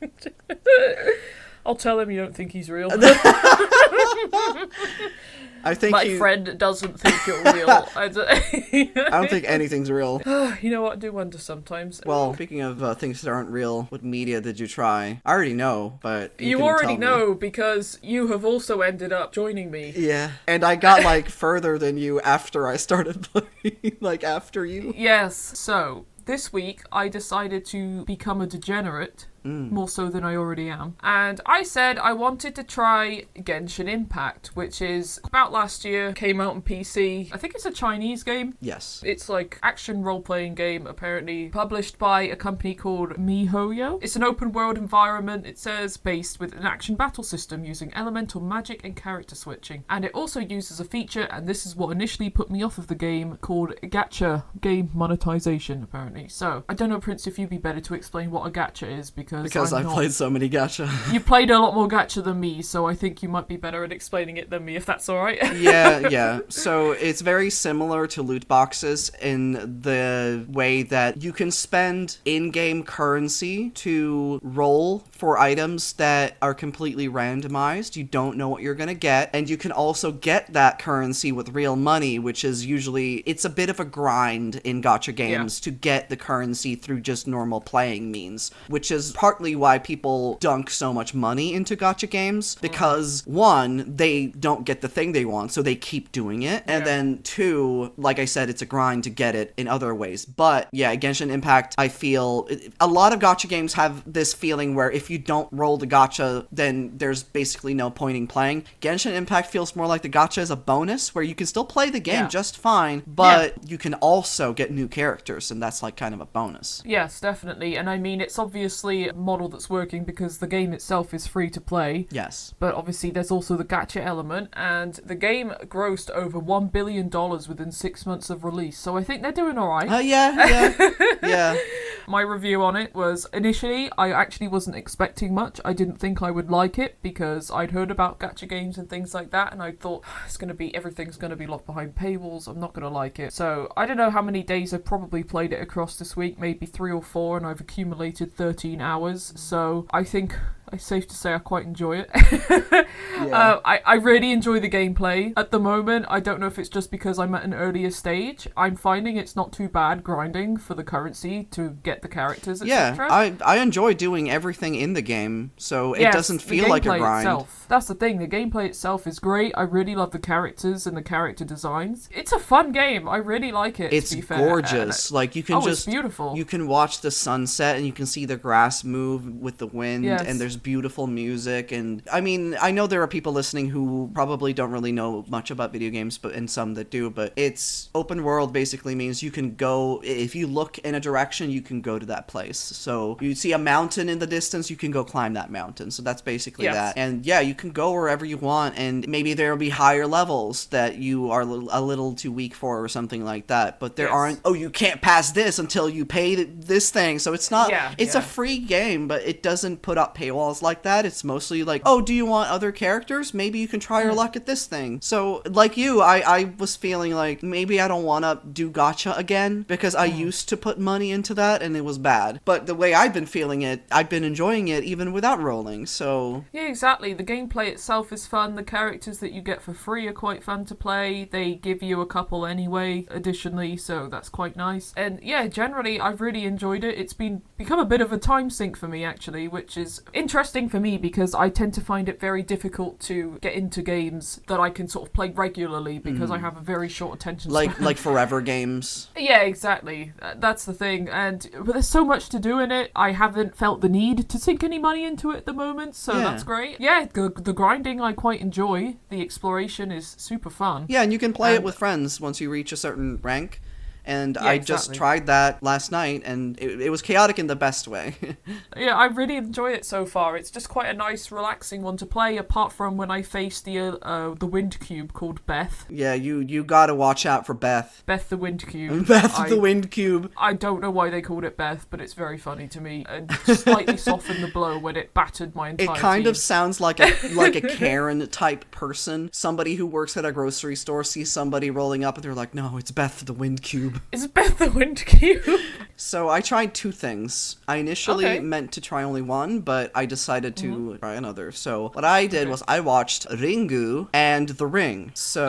I'll tell him you don't think he's real. I think my friend doesn't think you're real. I don't think anything's real. You know what? I do wonder sometimes. Well, speaking of things that aren't real, what media did you try? I already know, but you already know because you have also ended up joining me. Yeah, and I got like further than you after I started playing, after you. Yes, so... This week, I decided to become a degenerate more so than I already am. And I said I wanted to try Genshin Impact, which is about last year, came out on PC. I think it's a Chinese game. Yes. It's like action role-playing game, apparently published by a company called MiHoYo. It's an open world environment, it says, based with an action battle system using elemental magic and character switching. And it also uses a feature, and this is what initially put me off of the game, called gacha game monetization, apparently. So, I don't know, Prince, if you'd be better to explain what a gacha is, because I've played so many gacha. You played a lot more gacha than me, so I think you might be better at explaining it than me, if that's alright. Yeah. So it's very similar to loot boxes in the way that you can spend in-game currency to roll for items that are completely randomized. You don't know what you're gonna get, and you can also get that currency with real money, which is usually, it's a bit of a grind in gacha games to get the currency through just normal playing means, which is partly why people dunk so much money into gacha games, because one, they don't get the thing they want, so they keep doing it, and then two, like I said, it's a grind to get it in other ways. But yeah, Genshin Impact, I feel a lot of gacha games have this feeling where if you don't roll the gacha, then there's basically no point in playing. Genshin Impact feels more like the gacha is a bonus where you can still play the game just fine, but you can also get new characters, and that's like kind of a bonus. Yes, definitely. And I mean, it's obviously a model that's working because the game itself is free to play. Yes. But obviously there's also the gacha element, and the game grossed over $1 billion within 6 months of release, so I think they're doing alright. Yeah. My review on it was, initially, I actually wasn't expecting much. I didn't think I would like it because I'd heard about gacha games and things like that, and I thought, everything's gonna be locked behind paywalls, I'm not gonna like it. So, I don't know how many days I've probably played it across this week, maybe 3 or 4, and I've accumulated 13 hours, so I think it's safe to say I quite enjoy it. I really enjoy the gameplay. At the moment, I don't know if it's just because I'm at an earlier stage. I'm finding it's not too bad grinding for the currency to get the characters, etc. Yeah, I enjoy doing everything in the game, so it doesn't feel like a grind. Itself, that's the thing, the gameplay itself is great. I really love the characters and the character designs. It's a fun game. I really like it. It's gorgeous. Like, you can it's beautiful. You can watch the sunset and you can see the grass move with the wind, and there's beautiful music. And I mean, I know there are people listening who probably don't really know much about video games, and some that do, but it's open world basically means you can go, if you look in a direction, you can go to that place. So you see a mountain in the distance, you can go climb that mountain. So that's basically that. And yeah, you can go wherever you want, and maybe there'll be higher levels that you are a little too weak for or something like that, but there aren't, you can't pass this until you pay this thing. So it's not, it's a free game, but it doesn't put up paywalls like that. It's mostly like, do you want other characters? Maybe you can try your luck at this thing. So like you, I was feeling like maybe I don't want to do gacha again, because I used to put money into that and it was bad. But the way I've been feeling it, I've been enjoying it even without rolling. So yeah, exactly. The gameplay itself is fun. The characters that you get for free are quite fun to play. They give you a couple anyway, additionally, so that's quite nice. And yeah, generally I've really enjoyed it. It's become a bit of a time sink for me, actually, which is interesting for me because I tend to find it very difficult to get into games that I can sort of play regularly because I have a very short attention span. Like forever games. Yeah, exactly. That's the thing. But there's so much to do in it. I haven't felt the need to sink any money into it at the moment, so that's great. Yeah, the grinding I quite enjoy. The exploration is super fun. Yeah, and you can play it with friends once you reach a certain rank. And I just tried that last night, and it was chaotic in the best way. Yeah, I really enjoy it so far. It's just quite a nice, relaxing one to play, apart from when I faced the wind cube called Beth. Yeah, you gotta watch out for Beth. Beth the wind cube. The wind cube. I don't know why they called it Beth, but it's very funny to me. And slightly softened the blow when it battered my entire It kind team. of sounds like a Karen-type person. Somebody who works at a grocery store sees somebody rolling up, and they're like, no, it's Beth the wind cube. Is Beth the wind cube? So I tried 2 things. I initially meant to try only one, but I decided to try another. So what I did was I watched Ringu and The Ring. So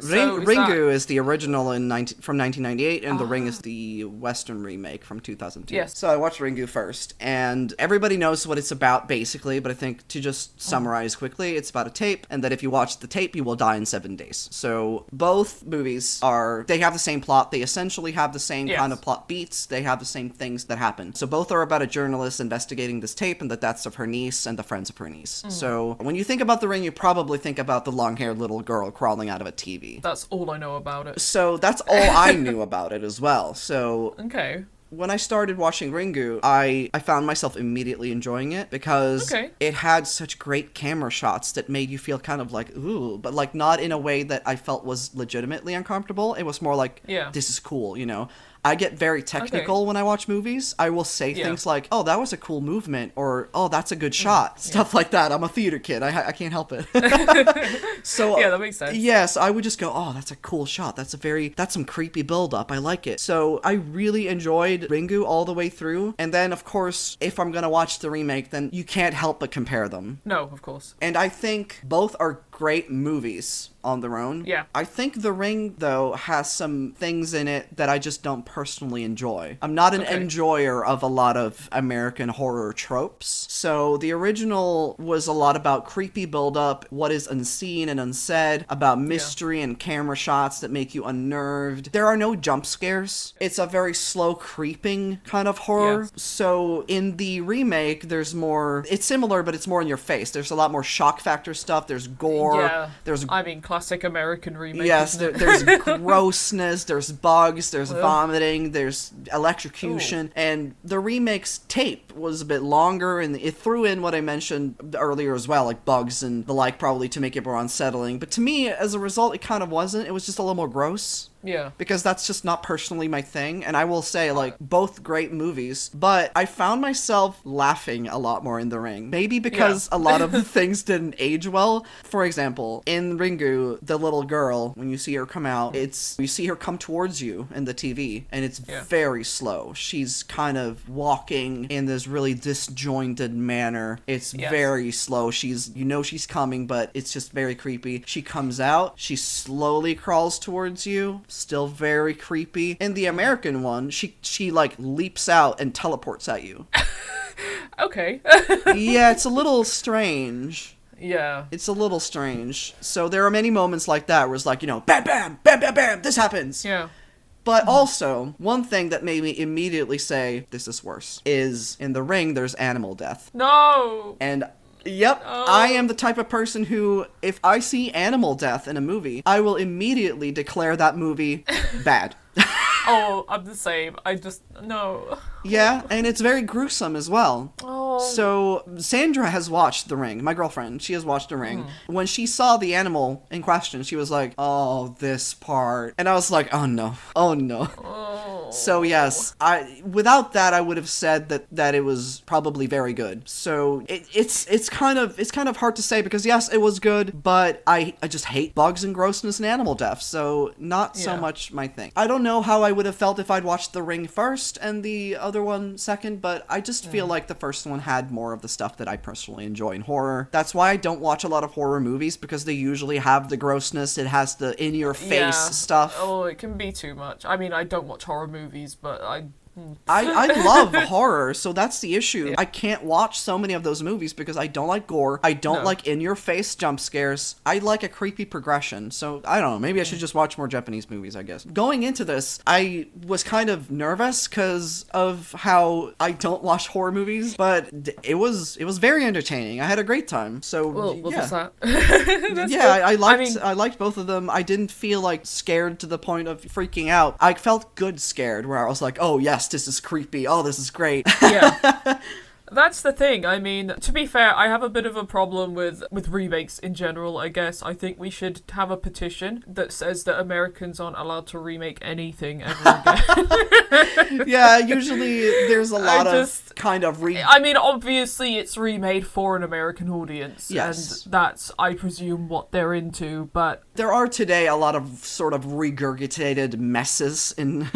Ringu is the original from 1998, and The Ring is the Western remake from 2002. Yes. So I watched Ringu first, and everybody knows what it's about basically, but I think to just summarize quickly, it's about a tape, and that if you watch the tape, you will die in 7 days. So both movies they have the same plot plot. They essentially have the same Yes. kind of plot beats. They have the same things that happen. So both are about a journalist investigating this tape and the deaths of her niece and the friends of her niece. So when you think about The Ring, you probably think about the long-haired little girl crawling out of a TV. That's all I know about it. So that's all I knew about it as well. So Okay. when I started watching Ringu, I found myself immediately enjoying it because Okay. it had such great camera shots that made you feel kind of like, ooh, but like not in a way that I felt was legitimately uncomfortable. It was more like, Yeah. this is cool, you know? I get very technical when I watch movies. I will say things like, oh, that was a cool movement, or, oh, that's a good shot. Stuff like that. I'm a theater kid. I can't help it. So Yeah, that makes sense. Yes, I would just go, oh, that's a cool shot. That's some creepy build-up. I like it. So I really enjoyed Ringu all the way through. And then, of course, if I'm gonna watch the remake, then you can't help but compare them. No, of course. And I think both are great movies on their own. Yeah. I think The Ring, though, has some things in it that I just don't personally enjoy. I'm not an enjoyer of a lot of American horror tropes. So the original was a lot about creepy buildup, what is unseen and unsaid, about mystery and camera shots that make you unnerved. There are no jump scares. It's a very slow creeping kind of horror. Yes. So in the remake, there's more, it's similar, but it's more in your face. There's a lot more shock factor stuff. There's gore. Yeah. There's I mean, classic American remake. Yes, isn't it? there's grossness, there's bugs, there's vomiting, there's electrocution, and the remake's tape was a bit longer, and it threw in what I mentioned earlier as well, like bugs and the like, probably to make it more unsettling. But to me, as a result, it kind of wasn't. It was just a little more gross. Yeah. Because that's just not personally my thing. And I will say, like, both great movies, but I found myself laughing a lot more in The Ring. Maybe because a lot of the things didn't age well. For example, in Ringu, the little girl, when you see her come out, you see her come towards you in the TV, and it's very slow. She's kind of walking in this really disjointed manner. It's very slow. She's coming, but it's just very creepy. She comes out, she slowly crawls towards you, still very creepy. In the American one, she like leaps out and teleports at you. Okay. Yeah, it's a little strange. Yeah. It's a little strange. So there are many moments like that where it's like, bam, bam, bam, bam, bam, this happens. Yeah. But also, one thing that made me immediately say, this is worse, is in The Ring, there's animal death. No! And yep, I am the type of person who, if I see animal death in a movie, I will immediately declare that movie bad. Oh, I'm the same. No. Yeah, and it's very gruesome as well. Oh. So, Sandra has watched The Ring. My girlfriend, she has watched The Ring. When she saw the animal in question, she was like, oh, this part. And I was like, oh no. Oh no. Oh. So yes, without that, I would have said that it was probably very good. So it's kind of hard to say because yes, it was good, but I just hate bugs and grossness and animal death. So not so much my thing. I don't know how I would have felt if I'd watched The Ring first and the other one second, but I just feel like the first one had more of the stuff that I personally enjoy in horror. That's why I don't watch a lot of horror movies because they usually have the grossness. It has the in-your-face stuff. Oh, it can be too much. I mean, I don't watch horror movies, but I love horror, so that's the issue. Yeah. I can't watch so many of those movies because I don't like gore. I don't like in-your-face jump scares. I like a creepy progression. So, I don't know. Maybe I should just watch more Japanese movies, I guess. Going into this, I was kind of nervous because of how I don't watch horror movies, but it was very entertaining. I had a great time. So, well, yeah. What's that? I liked both of them. I didn't feel like scared to the point of freaking out. I felt good scared where I was like, oh, yes, this is creepy. Oh, this is great. Yeah. That's the thing. I mean, to be fair, I have a bit of a problem with remakes in general, I guess. I think we should have a petition that says that Americans aren't allowed to remake anything ever again. Yeah, usually there's a lot of kind of I mean, obviously it's remade for an American audience, yes. And that's, I presume, what they're into, but... There are today a lot of sort of regurgitated messes in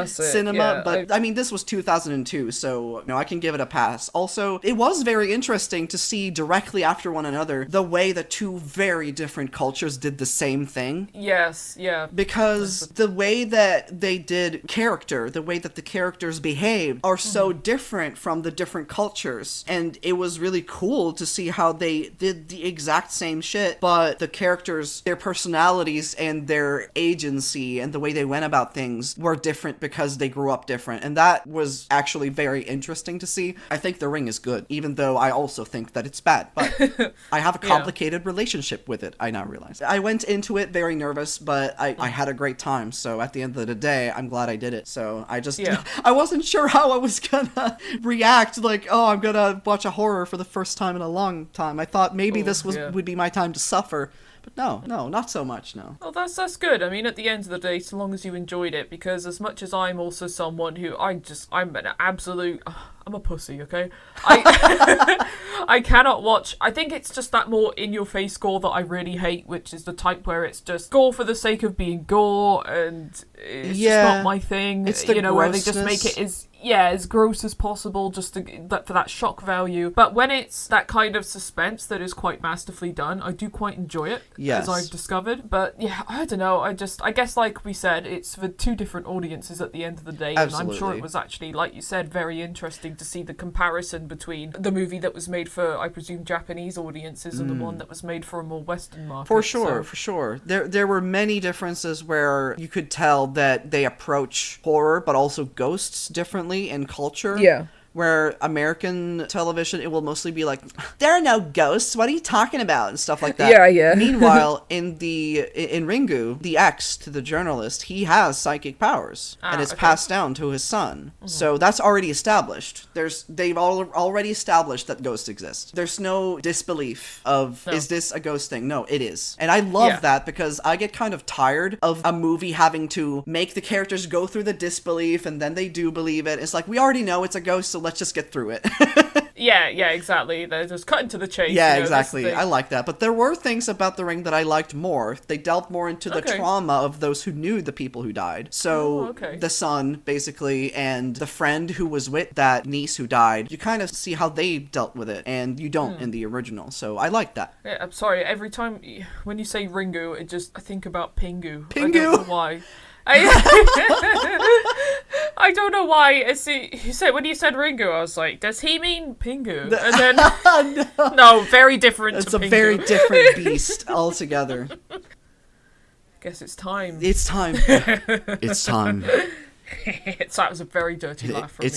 cinema, yeah, but I mean, this was 2002, so I can give it a pass. also, it was very interesting to see directly after one another the way that two very different cultures did the same thing. Yes, yeah. Because the way that they did character, the way that the characters behaved are so different from the different cultures. And it was really cool to see how they did the exact same shit, but the characters, their personalities and their agency and the way they went about things were different because they grew up different. And that was actually very interesting to see. I think The Ring is good, even though I also think that it's bad. But I have a complicated relationship with it, I now realize. I went into it very nervous, but I had a great time. So at the end of the day, I'm glad I did it. So I just, I wasn't sure how I was gonna react. Like, oh, I'm gonna watch a horror for the first time in a long time. I thought maybe this would be my time to suffer. But no, not so much, no. Well, that's good. I mean, at the end of the day, so long as you enjoyed it, because as much as I'm also someone who I'm an absolute... I'm a pussy, okay? I cannot watch... I think it's just that more in-your-face gore that I really hate, which is the type where it's just gore for the sake of being gore, and it's just not my thing. It's the grossness. Where they just make it as gross as possible, just for that shock value. But when it's that kind of suspense that is quite masterfully done, I do quite enjoy it, as I've discovered. But yeah, I don't know. I guess like we said, it's for two different audiences at the end of the day. Absolutely. And I'm sure it was actually, like you said, very interesting to see the comparison between the movie that was made for, I presume, Japanese audiences and the one that was made for a more Western market. For sure. There were many differences where you could tell that they approach horror, but also ghosts differently in culture. Yeah. Where American television, it will mostly be like, there are no ghosts, what are you talking about? And stuff like that. Yeah. Meanwhile, in Ringu, the ex to the journalist, he has psychic powers. And it's passed down to his son. Mm-hmm. So that's already established. They've already established that ghosts exist. There's no disbelief of, is this a ghost thing? No, it is. And I love that because I get kind of tired of a movie having to make the characters go through the disbelief and then they do believe it. It's like, we already know it's a ghost, so let's just get through it. Yeah, exactly. They're just cutting to the chase. Yeah, exactly. I like that. But there were things about The Ring that I liked more. They delved more into the trauma of those who knew the people who died. So the son, basically, and the friend who was with that niece who died, you kind of see how they dealt with it, and you don't in the original. So I like that. Yeah, I'm sorry. Every time when you say Ringu, I think about Pingu. Pingu? I don't know why. I don't know why. When you said Ringu, I was like, does he mean Pingu? And then no, very different. It's to a Pingu. very different beast altogether. Guess it's time. It's time. It's time. That was a very dirty laugh from me.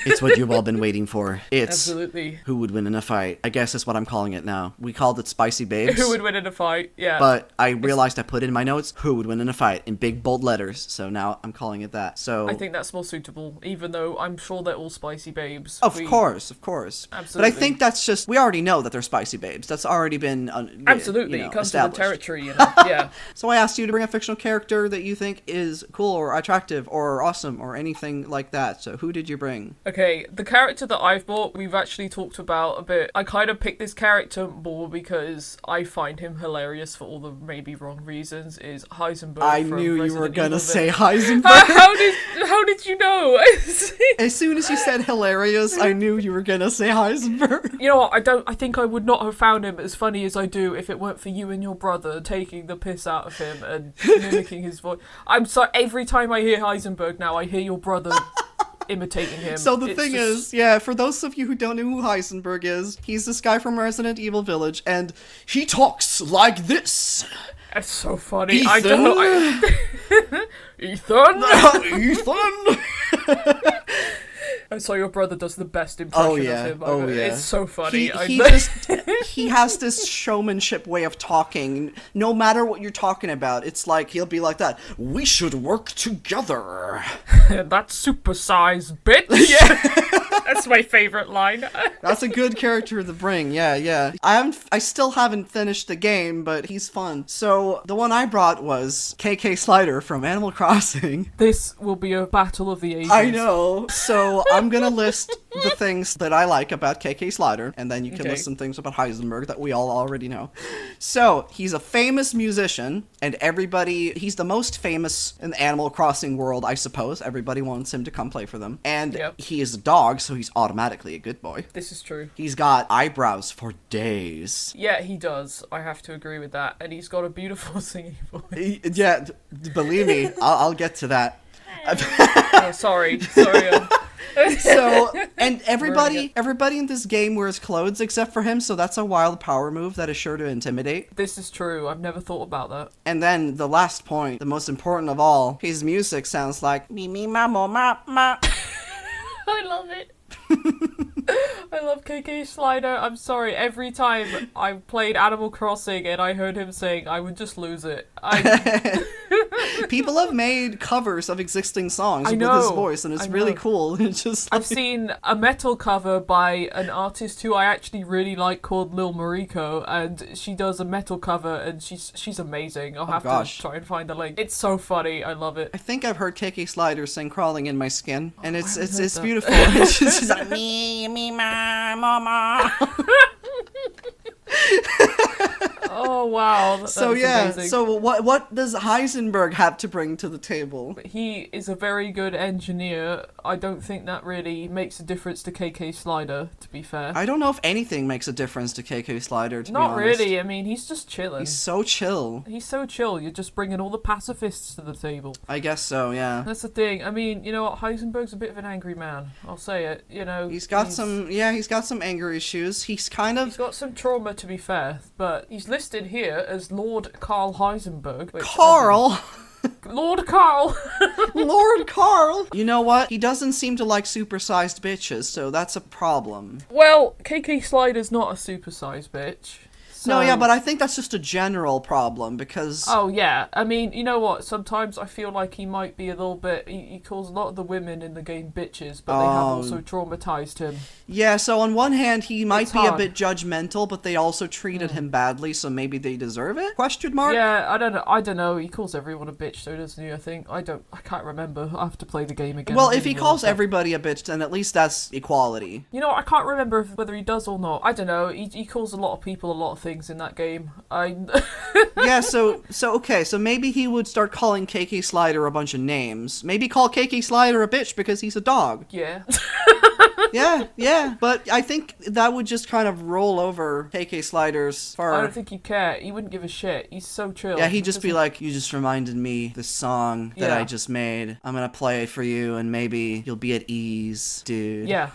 It's what you've all been waiting for. It's absolutely who would win in a fight. I guess that's what I'm calling it now. We called it Spicy Babes. Who would win in a fight? Yeah. But I realized I put in my notes who would win in a fight in big bold letters. So now I'm calling it that. So I think that's more suitable, even though I'm sure they're all spicy babes. Of course. Absolutely. But I think that's just, we already know that they're spicy babes. That's already been absolutely. It comes to the territory, Yeah. So I asked you to bring a fictional character that you think is cool or attractive or awesome or anything like that. So who did you bring? Okay, the character that I've brought, we've actually talked about a bit. I kind of picked this character more because I find him hilarious for all the maybe wrong reasons, is Heisenberg. I from knew Resident you were gonna Evil say Heisenberg. How did you know? As soon as you said hilarious, I knew you were gonna say Heisenberg. You know what, I think I would not have found him as funny as I do if it weren't for you and your brother taking the piss out of him and mimicking his voice. I'm sorry, every time I hear Heisenberg now, I hear your brother imitating him. So the thing is, for those of you who don't know who Heisenberg is, he's this guy from Resident Evil Village, and he talks like this. That's so funny. Ethan? I don't know. Ethan? And so your brother does the best impression of him. It's so funny. He has this showmanship way of talking. No matter what you're talking about, it's like he'll be like that. We should work together. That supersized bitch. Yeah. That's my favorite line. That's a good character to bring. Yeah. I still haven't finished the game, but he's fun. So the one I brought was KK Slider from Animal Crossing. This will be a battle of the ages. I know. So I'm gonna list the things that I like about KK Slider, and then you can list some things about Heisenberg that we all already know. So he's a famous musician, and he's the most famous in the Animal Crossing world, I suppose. Everybody wants him to come play for them. And he is a dog, so so he's automatically a good boy. This is true. He's got eyebrows for days. Yeah, he does. I have to agree with that. And he's got a beautiful singing voice. Yeah, believe me, I'll get to that. Oh, sorry. So, and everybody in this game wears clothes except for him, so that's a wild power move that is sure to intimidate. This is true. I've never thought about that. And then the last point, the most important of all, his music sounds like me ma mo ma ma. I love it. I love KK Slider. I'm sorry. Every time I played Animal Crossing and I heard him sing, I would just lose it. People have made covers of existing songs with his voice, and it's really cool. It's just I've seen a metal cover by an artist who I actually really like called Lil Mariko, and she does a metal cover, and she's amazing. I'll have to try and find the link. It's so funny. I love it. I think I've heard KK Slider sing "Crawling in My Skin," and it's beautiful. It's just like me, my mama. Oh wow! So yeah, amazing. so what does Heisenberg have to bring to the table? He is a very good engineer. I don't think that really makes a difference to KK Slider, to be fair. I don't know if anything makes a difference to KK Slider, to be Not honest. really. I mean, he's just chilling. He's so chill. He's so chill. You're just bringing all the pacifists to the table. I guess so, yeah. That's the thing. I mean, you know what? Heisenberg's a bit of an angry man. I'll say it. You know, He's got some anger issues. He's got some trauma, to be fair, but he's listed here as Lord Karl Heisenberg. Carl! Lord Karl! Lord Karl! You know what? He doesn't seem to like supersized bitches, so that's a problem. Well, KK Slider's not a supersized bitch. No, yeah, but I think that's just a general problem, because... Oh, yeah. I mean, you know what? Sometimes I feel like he might be a little bit... He calls a lot of the women in the game bitches, but they have also traumatized him. Yeah, so on one hand, he might be a bit judgmental, but they also treated him badly, so maybe they deserve it? Question mark? Yeah, I don't know. He calls everyone a bitch, though, doesn't he? I think. I can't remember. I have to play the game again. Well, if he calls everybody a bitch, then at least that's equality. You know, I can't remember whether he does or not. I don't know. He calls a lot of people a lot of things in that game. Yeah, so okay, so maybe he would start calling KK Slider a bunch of names. Maybe call KK Slider a bitch because he's a dog. Yeah. Yeah, but I think that would just kind of roll over KK Slider's fur. I don't think he'd care. He wouldn't give a shit. He's so chill. Yeah, he'd just be like, you just reminded me this song that I just made. I'm gonna play it for you, and maybe you'll be at ease, dude. Yeah.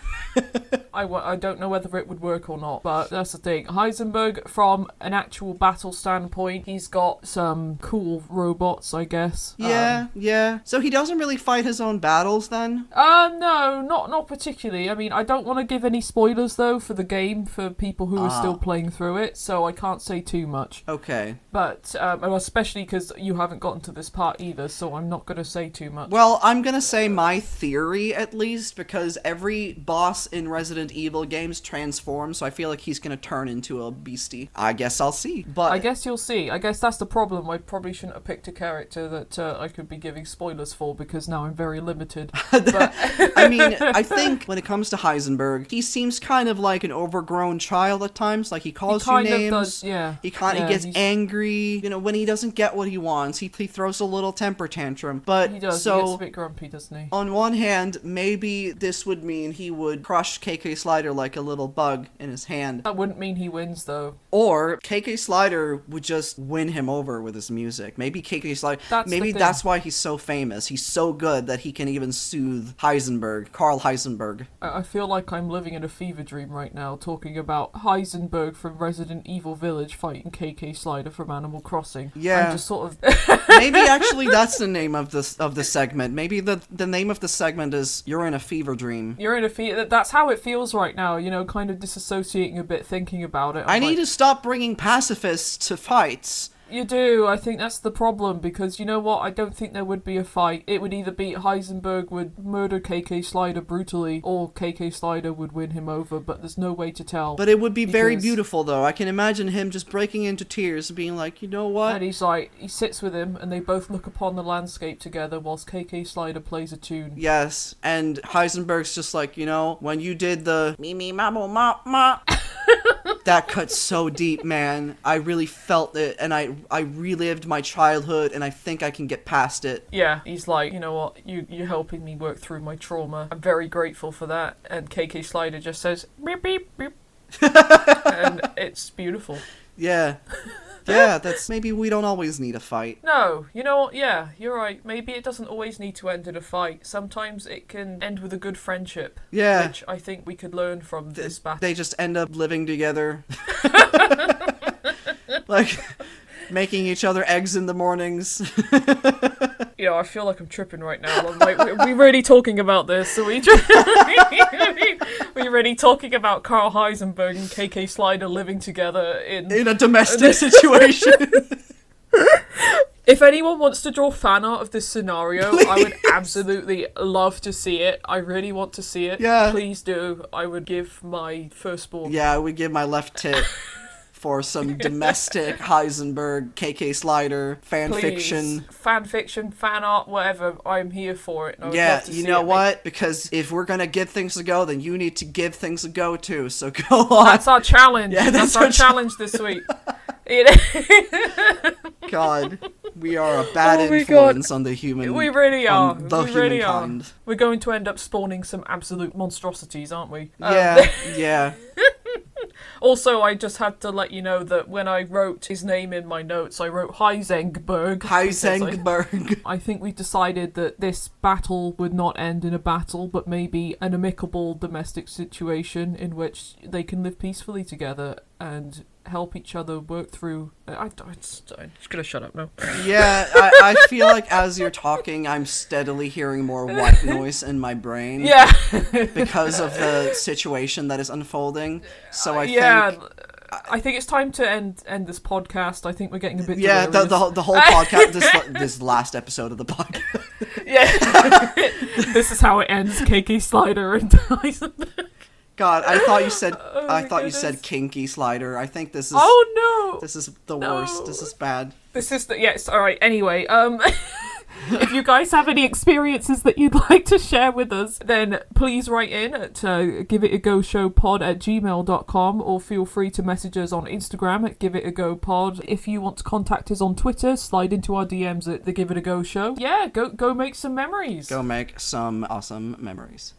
I don't know whether it would work or not, but that's the thing. Heisenberg, from an actual battle standpoint, he's got some cool robots, I guess. Yeah. So he doesn't really fight his own battles, then? No, not particularly. I mean, I don't want to give any spoilers, though, for the game for people who are still playing through it, so I can't say too much. Okay. But, especially because you haven't gotten to this part either, so I'm not going to say too much. Well, I'm gonna say my theory, at least, because every boss in Resident Evil games transforms, so I feel like he's gonna turn into a beastie. I guess I'll see, but... I guess you'll see. I guess that's the problem. I probably shouldn't have picked a character that I could be giving spoilers for, because now I'm very limited. But... I mean, I think when it comes to Heisenberg, he seems kind of like an overgrown child at times. Like, he calls you names. Does, yeah. He gets angry. You know, when he doesn't get what he wants, he throws a little temper tantrum. But he does. So, he gets a bit grumpy, doesn't he? On one hand, maybe this would mean he would crush KK Slider like a little bug in his hand. That wouldn't mean he wins, though. Or KK Slider would just win him over with his music. Maybe KK Slider... That's why he's so famous. He's so good that he can even soothe Karl Heisenberg. I feel like I'm living in a fever dream right now, talking about Heisenberg from Resident Evil Village fighting KK Slider from Animal Crossing. Yeah. I'm just sort of... Maybe actually that's the name of the segment. Maybe the name of the segment is You're in a Fever Dream. You're in a fever... That's how it feels right now, you know, kind of disassociating a bit, thinking about it. I need to stop bringing pacifists to fights. You do. I think that's the problem, because you know what? I don't think there would be a fight. It would either be Heisenberg would murder KK Slider brutally, or KK Slider would win him over, but there's no way to tell. But it would be very beautiful, though. I can imagine him just breaking into tears and being like, you know what? And he's like, he sits with him, and they both look upon the landscape together whilst KK Slider plays a tune. Yes, and Heisenberg's just like, you know, when you did the me ma mo ma ma That cut so deep, man. I really felt it, and I relived my childhood, and I think I can get past it. Yeah, he's like, you know what, you're helping me work through my trauma. I'm very grateful for that. And KK Slider just says, beep, beep, beep. And it's beautiful. Yeah. Yeah, that's maybe we don't always need a fight. No, you know what, yeah, you're right. Maybe it doesn't always need to end in a fight. Sometimes it can end with a good friendship. Yeah. Which I think we could learn from this battle. They just end up living together. Like, making each other eggs in the mornings. You know, I feel like I'm tripping right now. I'm like, we're really talking about this. Are we we're really talking about Carl Heisenberg and KK Slider living together in a domestic situation. If anyone wants to draw fan art of this scenario, please. I would absolutely love to see it. I really want to see it. Yeah. Please do. I would give my firstborn. Yeah, I would give my left tit for some domestic Heisenberg, KK Slider, fan fiction. Fan fiction, fan art, whatever. I'm here for it. Yeah, you know what? Because if we're going to give things a go, then you need to give things a go too. So go on. That's our challenge. Yeah, that's our challenge this week. God, we are a bad influence on the human. We really are. We really are. We're going to end up spawning some absolute monstrosities, aren't we? Yeah, yeah. Also, I just had to let you know that when I wrote his name in my notes, I wrote Heisenberg. Heisenberg. I think we decided that this battle would not end in a battle, but maybe an amicable domestic situation in which they can live peacefully together and help each other work through. I'm just gonna shut up now. Yeah, I feel like as you're talking, I'm steadily hearing more white noise in my brain. Yeah. Because of the situation that is unfolding. So I think it's time to end this podcast. I think we're getting a bit the whole podcast, this last episode of the podcast. Yeah. This is how it ends. KK Slider and Heisenberg. God, I thought you said you said kinky Slider. I think this is this is the worst. This is bad. This is yes, all right. Anyway, if you guys have any experiences that you'd like to share with us, then please write in at giveitagopod@gmail.com, or feel free to message us on Instagram at giveitagopod. If you want to contact us on Twitter, slide into our DMs at the Give It A Go Show. Yeah, go make some memories. Go make some awesome memories.